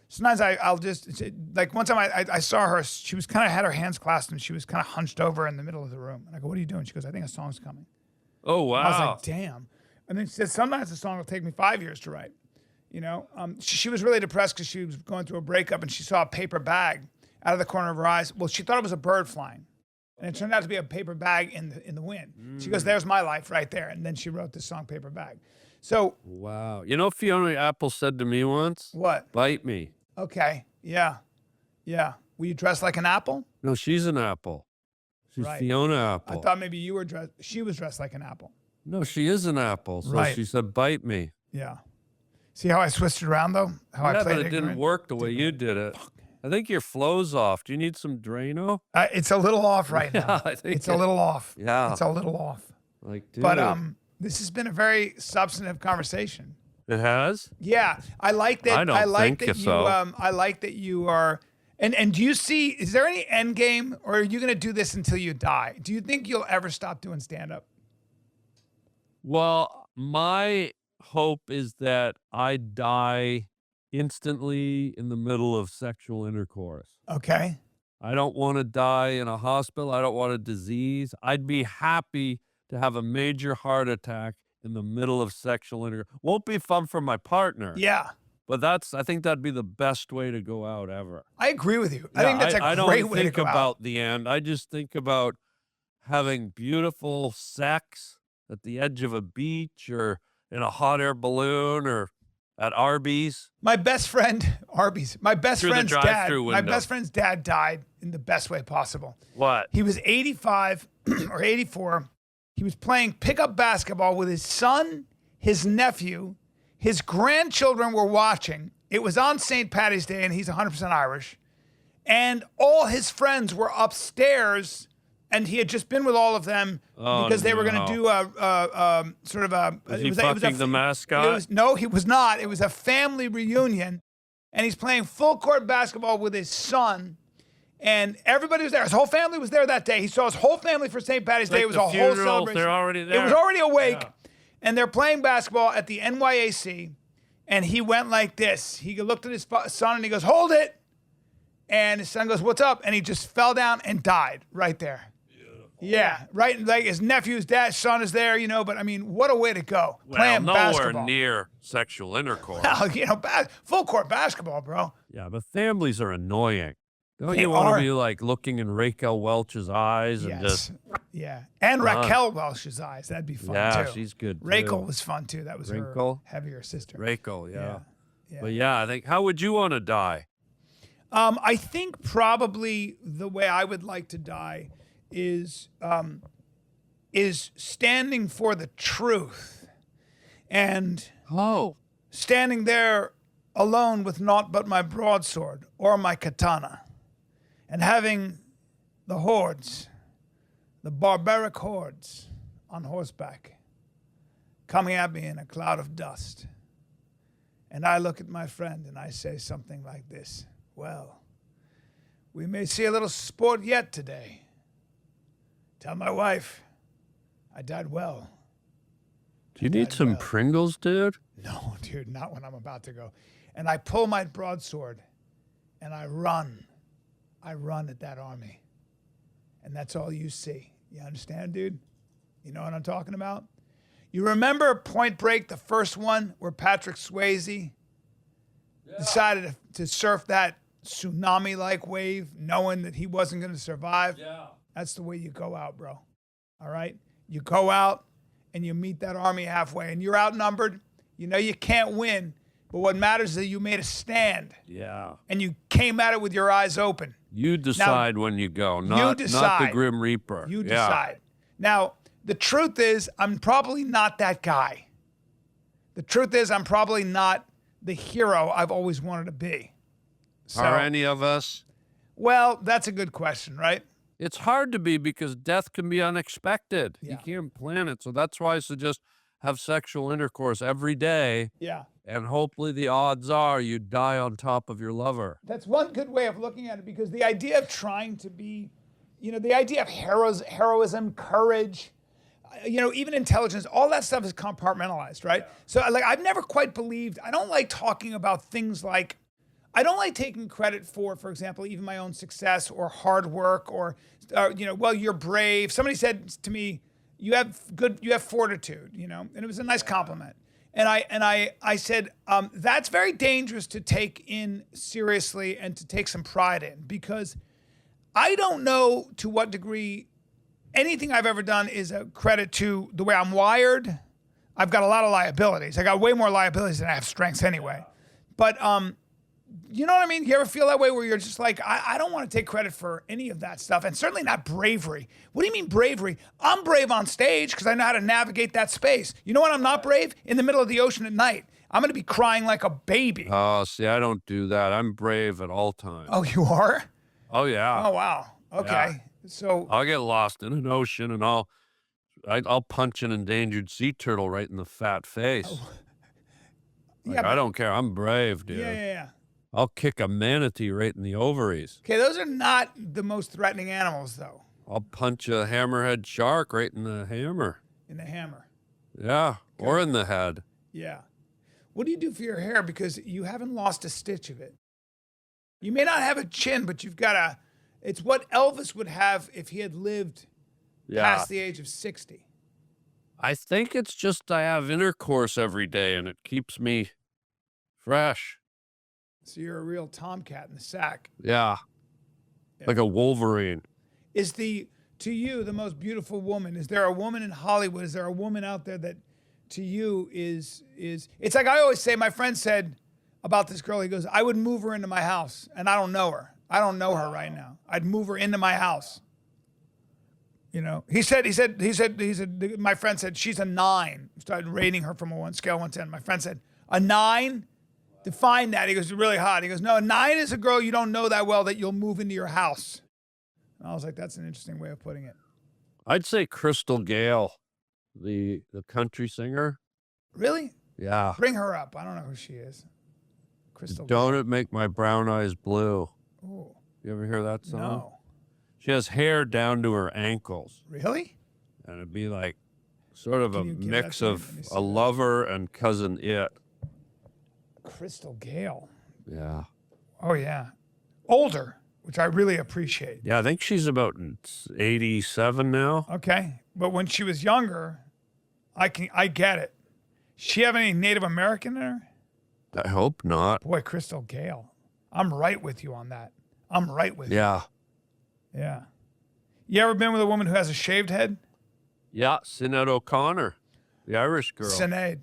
Speaker 1: Sometimes I'll just, like one time I saw her, she was kind of had her hands clasped and she was kind of hunched over in the middle of the room. And I go, what are you doing? She goes, I think a song's coming.
Speaker 2: Oh, wow.
Speaker 1: I was like, damn. And then she said, sometimes the song will take me 5 years to write. She was really depressed because she was going through a breakup and she saw a paper bag out of the corner of her eyes. Well, she thought it was a bird flying. And it turned out to be a paper bag in the wind. She goes, there's my life right there. And then she wrote this song, Paper Bag. So.
Speaker 2: Wow. Fiona Apple said to me once?
Speaker 1: What?
Speaker 2: Bite me.
Speaker 1: Okay. Yeah. Yeah. Were you dressed like an apple?
Speaker 2: No, she's an apple. She's
Speaker 1: Right.
Speaker 2: Fiona Apple.
Speaker 1: I thought maybe she was dressed like an apple.
Speaker 2: No, she is an apple. So
Speaker 1: Right.
Speaker 2: she said, bite me.
Speaker 1: Yeah. See how I switched it around though? How I played
Speaker 2: but it didn't work the way you did it. I think your flow's off. Do you need some Drano?
Speaker 1: It's a little off right now.
Speaker 2: I think
Speaker 1: It's a little off.
Speaker 2: Yeah.
Speaker 1: It's a little off.
Speaker 2: Like, dude.
Speaker 1: But this has been a very substantive conversation.
Speaker 2: It has?
Speaker 1: Yeah, I like that.
Speaker 2: I don't think so.
Speaker 1: I like that you are. And do you see? Is there any end game, or are you going to do this until you die? Do you think you'll ever stop doing stand up?
Speaker 2: Well, my hope is that I die instantly in the middle of sexual intercourse.
Speaker 1: Okay.
Speaker 2: I don't want to die in a hospital. I don't want a disease. I'd be happy to have a major heart attack in the middle of sexual intercourse. Won't be fun for my partner.
Speaker 1: Yeah.
Speaker 2: But I think that'd be the best way to go out ever.
Speaker 1: I agree with you. I think that's a great way to go
Speaker 2: think
Speaker 1: out.
Speaker 2: about the end. I just think about having beautiful sex at the edge of a beach or in a hot air balloon or at Arby's.
Speaker 1: My best friend, Arby's, my best
Speaker 2: Through the
Speaker 1: friend's dad,
Speaker 2: drive-through
Speaker 1: my
Speaker 2: window.
Speaker 1: best friend's dad died in the best way possible.
Speaker 2: What?
Speaker 1: He was 85 or 84. He was playing pickup basketball with his son, his nephew, his grandchildren were watching, It was on St. Paddy's Day, and he's 100% Irish. And all his friends were upstairs, and he had just been with all of them because they were going to do a sort of a.
Speaker 2: Was he fucking the mascot?
Speaker 1: No, he was not. It was a family reunion, and he's playing full court basketball with his son. And everybody was there. His whole family was there that day. He saw his whole family for St. Paddy's Day. It was a whole celebration.
Speaker 2: They're already there.
Speaker 1: It was already awake. Yeah. And they're playing basketball at the NYAC. And he went like this. He looked at his son and he goes, "Hold it." And his son goes, "What's up?" And he just fell down and died right there. Beautiful. Yeah, right. Like his nephew's son is there, you know. But I mean, what a way to go.
Speaker 2: Well,
Speaker 1: playing
Speaker 2: nowhere
Speaker 1: basketball.
Speaker 2: near sexual intercourse.
Speaker 1: Well, you know, full court basketball, bro.
Speaker 2: Yeah, but families are annoying. Don't
Speaker 1: They
Speaker 2: you want
Speaker 1: are.
Speaker 2: to be like looking in Raquel Welch's eyes and just
Speaker 1: yeah, and Raquel Welch's eyes. That'd be fun too.
Speaker 2: She's good.
Speaker 1: Raquel
Speaker 2: too.
Speaker 1: was fun too. That was
Speaker 2: Raquel?
Speaker 1: her heavier sister.
Speaker 2: Raquel, yeah.
Speaker 1: Yeah.
Speaker 2: But yeah, I think how would you want to die?
Speaker 1: I think probably the way I would like to die is standing for the truth and standing there alone with naught but my broadsword or my katana and having the hordes, the barbaric hordes on horseback coming at me in a cloud of dust. And I look at my friend and I say something like this: "Well, we may see a little sport yet today. Tell my wife I died well."
Speaker 2: Do you need some Pringles, dude?
Speaker 1: No, dude, not when I'm about to go. And I pull my broadsword and I run. I run at that army. And that's all you see. You understand, dude? You know what I'm talking about? You remember Point Break, the first one, where Patrick Swayze decided to surf that tsunami-like wave knowing that he wasn't going to survive?
Speaker 2: Yeah.
Speaker 1: That's the way you go out, bro. All right? You go out and you meet that army halfway, and you're outnumbered. You know you can't win, but what matters is that you made a stand.
Speaker 2: Yeah.
Speaker 1: And you came at it with your eyes open.
Speaker 2: You decide when you go, not the Grim Reaper.
Speaker 1: You decide. Now, the truth is, I'm probably not that guy. The truth is, I'm probably not the hero I've always wanted to be. So,
Speaker 2: Are any of us?
Speaker 1: Well, that's a good question, right?
Speaker 2: It's hard to be because death can be unexpected.
Speaker 1: Yeah.
Speaker 2: You can't plan it. So that's why I suggest have sexual intercourse every day.
Speaker 1: Yeah.
Speaker 2: And hopefully the odds are you die on top of your lover.
Speaker 1: That's one good way of looking at it, because the idea of trying to be, you know, the idea of heroism, courage, you know, even intelligence, all that stuff is compartmentalized, right? Yeah. So like, I've never quite believed, I don't like talking about things like, I don't like taking credit for example, even my own success or hard work or, you know, well, you're brave. Somebody said to me, you have fortitude, you know, and it was a nice compliment. And I said, that's very dangerous to take in seriously and to take some pride in, because I don't know to what degree anything I've ever done is a credit to the way I'm wired. I've got a lot of liabilities. I got way more liabilities than I have strengths anyway. But, you know what I mean? You ever feel that way where you're just like, I don't want to take credit for any of that stuff, and certainly not bravery. What do you mean bravery? I'm brave on stage because I know how to navigate that space. You know what I'm not brave? In the middle of the ocean at night. I'm going to be crying like a baby.
Speaker 2: Oh, see, I don't do that. I'm brave at all times.
Speaker 1: Oh, you are?
Speaker 2: Oh, yeah.
Speaker 1: Oh, wow. Okay. Yeah. So
Speaker 2: I'll get lost in an ocean and I'll punch an endangered sea turtle right in the fat face.
Speaker 1: Oh.
Speaker 2: Like, I don't care. I'm brave, dude.
Speaker 1: Yeah.
Speaker 2: I'll kick a manatee right in the ovaries.
Speaker 1: Okay, those are not the most threatening animals, though.
Speaker 2: I'll punch a hammerhead shark right in the hammer.
Speaker 1: In the hammer.
Speaker 2: Yeah, okay. Or in the head.
Speaker 1: Yeah. What do you do for your hair? Because you haven't lost a stitch of it. You may not have a chin, but you've got it's what Elvis would have if he had lived past the age of 60.
Speaker 2: I think it's just I have intercourse every day and it keeps me fresh.
Speaker 1: So you're a real tomcat in the sack.
Speaker 2: Yeah. Like a Wolverine.
Speaker 1: Is to you, the most beautiful woman, is there a woman in Hollywood? Is there a woman out there that to you is it's like I always say, my friend said about this girl, he goes, I would move her into my house, and I don't know her. I don't know her right now. I'd move her into my house. You know, he said, my friend said, she's a 9. Started rating her from a scale of 1 to 10. My friend said, a 9? Define that. He goes, really hot. He goes, no, 9 is a girl you don't know that well that you'll move into your house. And I was like, that's an interesting way of putting it.
Speaker 2: I'd say Crystal Gale, the country singer.
Speaker 1: Really?
Speaker 2: Yeah.
Speaker 1: Bring her up. I don't know who she is. Crystal.
Speaker 2: Don't it make my brown eyes blue?
Speaker 1: Ooh,
Speaker 2: You ever hear that song?
Speaker 1: no.
Speaker 2: She has hair down to her ankles.
Speaker 1: Really?
Speaker 2: And it'd be like sort of a
Speaker 1: Can you give that
Speaker 2: mix
Speaker 1: to me?
Speaker 2: of
Speaker 1: Let me see
Speaker 2: a
Speaker 1: that.
Speaker 2: lover and cousin it.
Speaker 1: Crystal Gale.
Speaker 2: Yeah.
Speaker 1: Oh, yeah. Older, which I really appreciate.
Speaker 2: Yeah, I think she's about 87 now.
Speaker 1: Okay. But when she was younger, I get it. She have any Native American in her?
Speaker 2: I hope not.
Speaker 1: Boy, Crystal Gale. I'm right with you on that. I'm right with you.
Speaker 2: Yeah.
Speaker 1: Yeah. You ever been with a woman who has a shaved head?
Speaker 2: Yeah, Sinead O'Connor, the Irish girl.
Speaker 1: Sinead.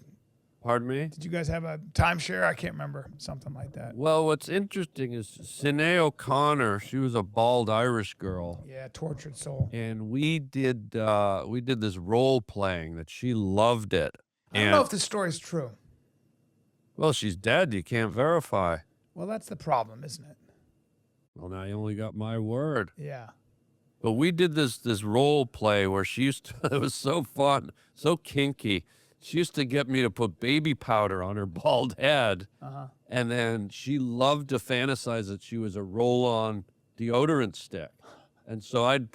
Speaker 2: Pardon me?
Speaker 1: Did you guys have a timeshare? I can't remember. Something like that.
Speaker 2: Well, what's interesting is Sinead O'Connor, she was a bald Irish girl.
Speaker 1: Yeah, tortured soul.
Speaker 2: And we did this role playing that she loved it.
Speaker 1: I don't know if this story's true.
Speaker 2: Well, she's dead. You can't verify.
Speaker 1: Well, that's the problem, isn't it?
Speaker 2: Well, now you only got my word.
Speaker 1: Yeah.
Speaker 2: But we did this role play where she used to, it was so fun, so kinky. She used to get me to put baby powder on her bald head.
Speaker 1: Uh-huh.
Speaker 2: And then she loved to fantasize that she was a roll-on deodorant stick. And so I'd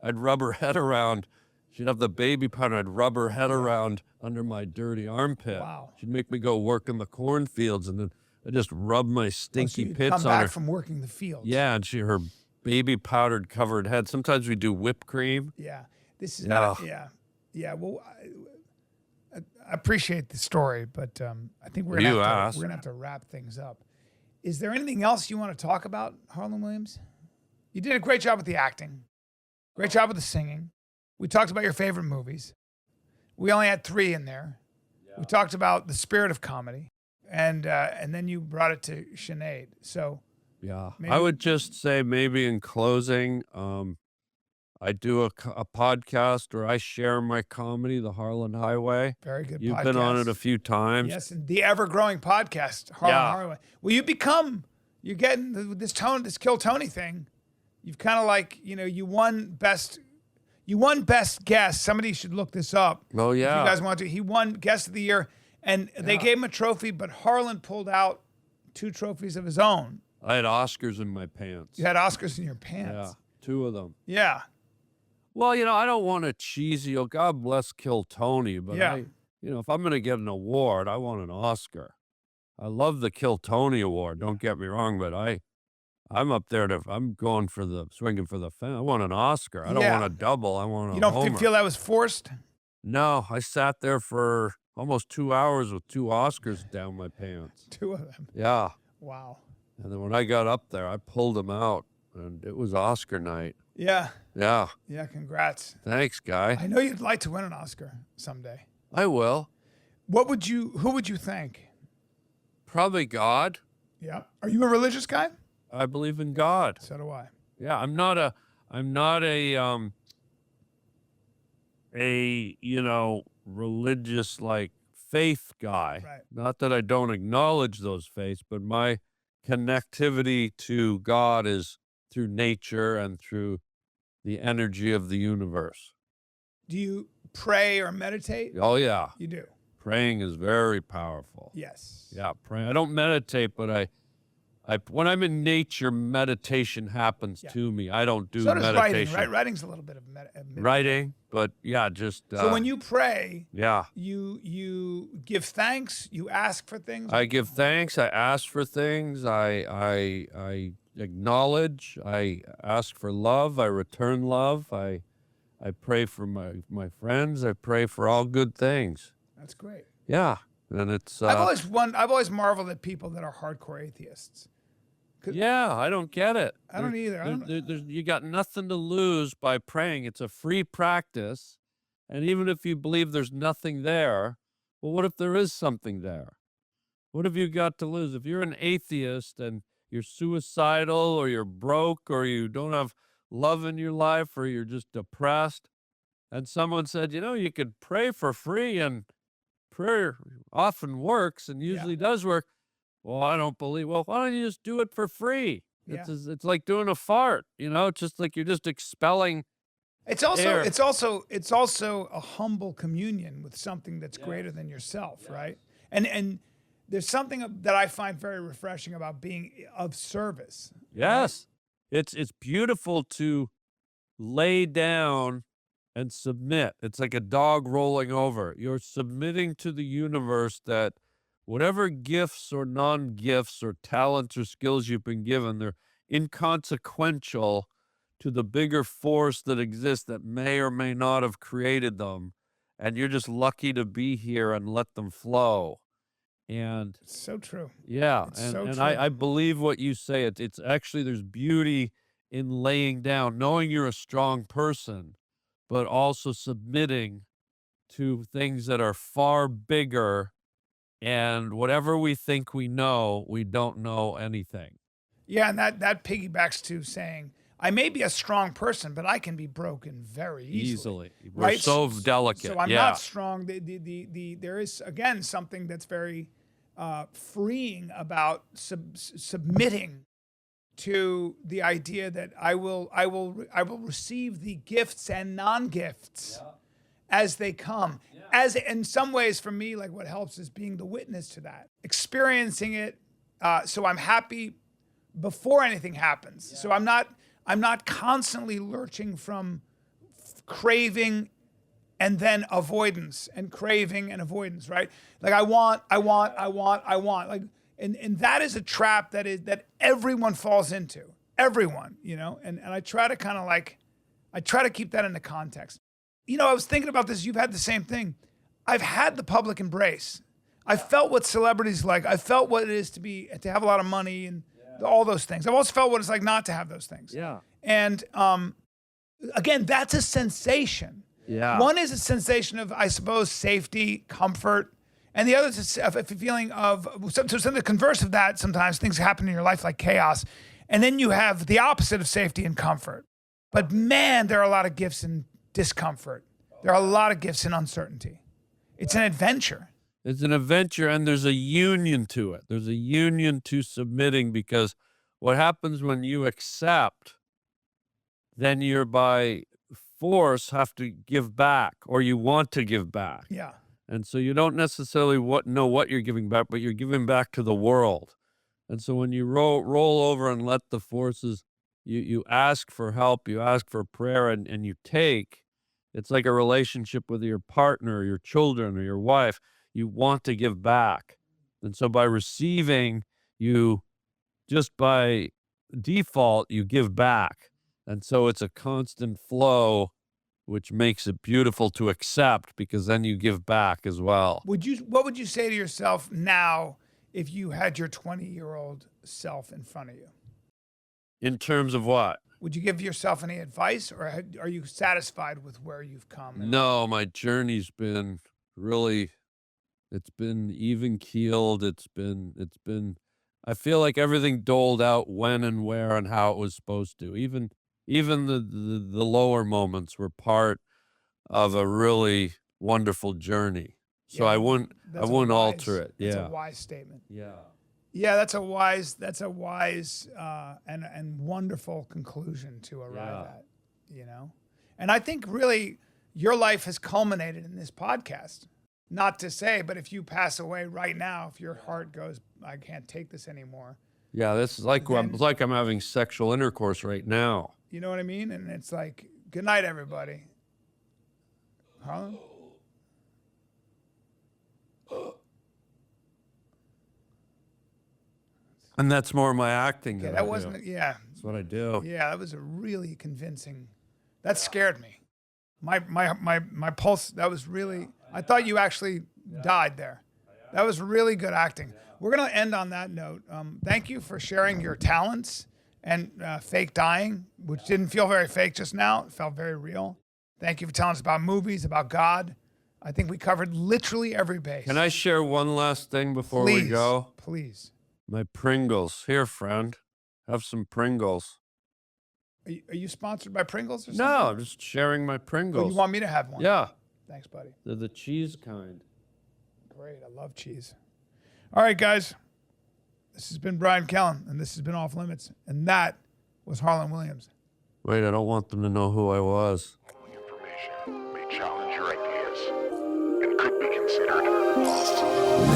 Speaker 2: rub her head around. She'd have the baby powder. I'd rub her head around under my dirty armpit.
Speaker 1: Wow.
Speaker 2: She'd make me go work in the cornfields, and then I'd just rub my stinky
Speaker 1: You'd
Speaker 2: pits
Speaker 1: come
Speaker 2: on
Speaker 1: back
Speaker 2: her.
Speaker 1: from working the fields.
Speaker 2: Yeah, and her baby powdered covered head. Sometimes we do whipped cream.
Speaker 1: Yeah. This is
Speaker 2: Yeah.
Speaker 1: not. Yeah. Yeah. Well, I appreciate the story, but I think we're
Speaker 2: You
Speaker 1: gonna
Speaker 2: asked.
Speaker 1: have to wrap things up. Is there anything else you want to talk about, Harlan Williams? You did a great job with the acting. Great job with the singing. We talked about your favorite movies. We only had 3 in there. Yeah. We talked about the spirit of comedy, and then you brought it to Sinead. So
Speaker 2: Yeah.
Speaker 1: maybe-
Speaker 2: I would just say maybe in closing, I do a podcast where I share my comedy, The Harlan Highway.
Speaker 1: very good.
Speaker 2: You've
Speaker 1: podcast.
Speaker 2: been on it a few times.
Speaker 1: Yes, and the ever-growing podcast, Harlan
Speaker 2: Yeah.
Speaker 1: Highway. Well, you're getting this Kill Tony thing. You've kind of like, you won best guest. Somebody should look this up.
Speaker 2: Oh,
Speaker 1: If
Speaker 2: yeah.
Speaker 1: you guys want to. He won guest of the year, and they gave him a trophy, but Harlan pulled out 2 trophies of his own.
Speaker 2: I had Oscars in my pants.
Speaker 1: You had Oscars in your
Speaker 2: Yeah,
Speaker 1: pants.
Speaker 2: 2 of them.
Speaker 1: Yeah.
Speaker 2: Well, I don't want to cheesy, God bless Kill Tony, but
Speaker 1: Yeah.
Speaker 2: if I'm going to get an award, I want an Oscar. I love the Kill Tony award, don't get me wrong, but I'm up there I'm going for swinging for the fence. I want an Oscar. I don't
Speaker 1: Yeah.
Speaker 2: want a double. I want a
Speaker 1: You don't
Speaker 2: homer.
Speaker 1: feel that was forced?
Speaker 2: No, I sat there for almost 2 hours with 2 Oscars down my pants.
Speaker 1: 2 of them.
Speaker 2: Yeah.
Speaker 1: Wow.
Speaker 2: And then when I got up there, I pulled them out, and it was Oscar night.
Speaker 1: Yeah.
Speaker 2: Yeah.
Speaker 1: Yeah, congrats.
Speaker 2: Thanks, guy.
Speaker 1: I know you'd like to win an Oscar someday.
Speaker 2: I will.
Speaker 1: Who would you thank?
Speaker 2: Probably God.
Speaker 1: Yeah. Are you a religious guy?
Speaker 2: I believe in God.
Speaker 1: So do I.
Speaker 2: Yeah, I'm not a religious faith guy.
Speaker 1: Right.
Speaker 2: Not that I don't acknowledge those faiths, but my connectivity to God is through nature and through the energy of the universe.
Speaker 1: Do you pray or meditate?
Speaker 2: Oh yeah,
Speaker 1: You do.
Speaker 2: praying is very powerful.
Speaker 1: Yes.
Speaker 2: Yeah, praying. I don't meditate, but I when I'm in nature, meditation happens
Speaker 1: Yeah.
Speaker 2: to me. I don't do
Speaker 1: So does writing,
Speaker 2: meditation.
Speaker 1: right? Writing's a little bit of
Speaker 2: Writing, but yeah, just
Speaker 1: So when you pray,
Speaker 2: yeah,
Speaker 1: you give thanks, you ask for things.
Speaker 2: I give thanks. I ask for things. I acknowledge. I ask for love. I return love. I pray for my friends. I pray for all good things.
Speaker 1: That's great.
Speaker 2: Yeah, and it's
Speaker 1: I've always marveled at people that are hardcore atheists.
Speaker 2: yeah. I don't get it.
Speaker 1: I don't either. I don't-
Speaker 2: You got nothing to lose by praying. It's a free practice, and even if you believe there's nothing there, well, what if there is something there? What have you got to lose? If you're an atheist and you're suicidal or you're broke or you don't have love in your life or you're just depressed, and someone said, you could pray for free and prayer often works and usually does work. Well, I don't believe. Well, why don't you just do it for free?
Speaker 1: Yeah.
Speaker 2: It's like doing a fart, you know? It's just like you're just expelling
Speaker 1: It's also
Speaker 2: air.
Speaker 1: it's also a humble communion with something that's greater than yourself, right? And there's something that I find very refreshing about being of service.
Speaker 2: Yes. It's beautiful to lay down and submit. It's like a dog rolling over. You're submitting to the universe that whatever gifts or non-gifts or talents or skills you've been given, they're inconsequential to the bigger force that exists that may or may not have created them. And you're just lucky to be here and let them flow. And
Speaker 1: It's so true.
Speaker 2: yeah,
Speaker 1: It's
Speaker 2: and
Speaker 1: so
Speaker 2: and
Speaker 1: true.
Speaker 2: I believe what you say. It's actually there's beauty in laying down, knowing you're a strong person, but also submitting to things that are far bigger. And whatever we think we know, we don't know anything.
Speaker 1: Yeah, and that piggybacks to saying I may be a strong person, but I can be broken very easily.
Speaker 2: We're
Speaker 1: Right?
Speaker 2: so delicate.
Speaker 1: So I'm
Speaker 2: yeah.
Speaker 1: not strong. There is again something that's very freeing about submitting to the idea that I will receive the gifts and non-gifts as they come. As in some ways for me, like what helps is being the witness to that, experiencing it. So I'm happy before anything happens. So I'm not constantly lurching from craving and then avoidance and craving and avoidance, right? Like I want. Like and that is a trap that everyone falls into. Everyone, you know, and I try to kind of like I try to keep that into context. You know, I was thinking about this, you've had the same thing. I've had the public embrace. I felt what celebrities like. I felt what it is to have a lot of money and all those things. I've also felt what it's like not to have those things.
Speaker 2: Yeah.
Speaker 1: And again, that's a sensation.
Speaker 2: Yeah.
Speaker 1: One is a sensation of, I suppose, safety, comfort, and the other is a feeling of, so the converse of that, sometimes things happen in your life like chaos, and then you have the opposite of safety and comfort. But man, there are a lot of gifts in discomfort. There are a lot of gifts in uncertainty. It's an adventure.
Speaker 2: It's an adventure, and there's a union to it. There's a union to submitting, because what happens when you accept, then you're by force have to give back, or you want to give back.
Speaker 1: Yeah.
Speaker 2: And so you don't necessarily know what you're giving back, but you're giving back to the world. And so when you roll over and let the forces, you ask for help, you ask for prayer, and you take, it's like a relationship with your partner, or your children, or your wife. You want to give back. And so by receiving, you just by default, you give back. And so it's a constant flow, which makes it beautiful to accept, because then you give back as well.
Speaker 1: What would you say to yourself now if you had your 20-year-old self in front of you?
Speaker 2: In terms of what?
Speaker 1: Would you give yourself any advice, or are you satisfied with where you've come?
Speaker 2: No, my journey's been really, it's been even keeled. It's been, I feel like everything doled out when and where and how it was supposed to. Even the lower moments were part of a really wonderful journey. So
Speaker 1: Yeah,
Speaker 2: I wouldn't alter it.
Speaker 1: That's
Speaker 2: Yeah.
Speaker 1: a wise statement.
Speaker 2: Yeah.
Speaker 1: Yeah, that's a wise and wonderful conclusion to arrive at, you know? And I think really your life has culminated in this podcast. Not to say, but if you pass away right now, if your heart goes, I can't take this anymore.
Speaker 2: Yeah, this is like
Speaker 1: Then-
Speaker 2: it's like I'm having sexual intercourse right now.
Speaker 1: You know what I mean? And it's like, good night, everybody. Harlan?
Speaker 2: And that's more my acting.
Speaker 1: Yeah,
Speaker 2: I
Speaker 1: that
Speaker 2: do.
Speaker 1: wasn't, yeah.
Speaker 2: That's what I do.
Speaker 1: Yeah, that was a really convincing, that scared me. My pulse, that was really, I thought you actually died there. That was really good acting. We're going to end on that note. Thank you for sharing your talents and fake dying, which didn't feel very fake just now. It felt very real. Thank you for telling us about movies, about God. I think we covered literally every base.
Speaker 2: Can I share one last thing before
Speaker 1: Please,
Speaker 2: we go?
Speaker 1: please.
Speaker 2: My Pringles. Here, friend. Have some Pringles.
Speaker 1: Are you sponsored by Pringles or something?
Speaker 2: No, I'm just sharing my
Speaker 1: Oh,
Speaker 2: Pringles.
Speaker 1: you want me to have one?
Speaker 2: Yeah.
Speaker 1: Thanks, buddy.
Speaker 2: They're the cheese kind.
Speaker 1: Great. I love cheese. All right, guys. This has been Bryan Callen, and this has been Off Limits. And that was Harlan Williams.
Speaker 2: Wait, I don't want them to know who I was.
Speaker 3: Following information may challenge your ideas and could be considered off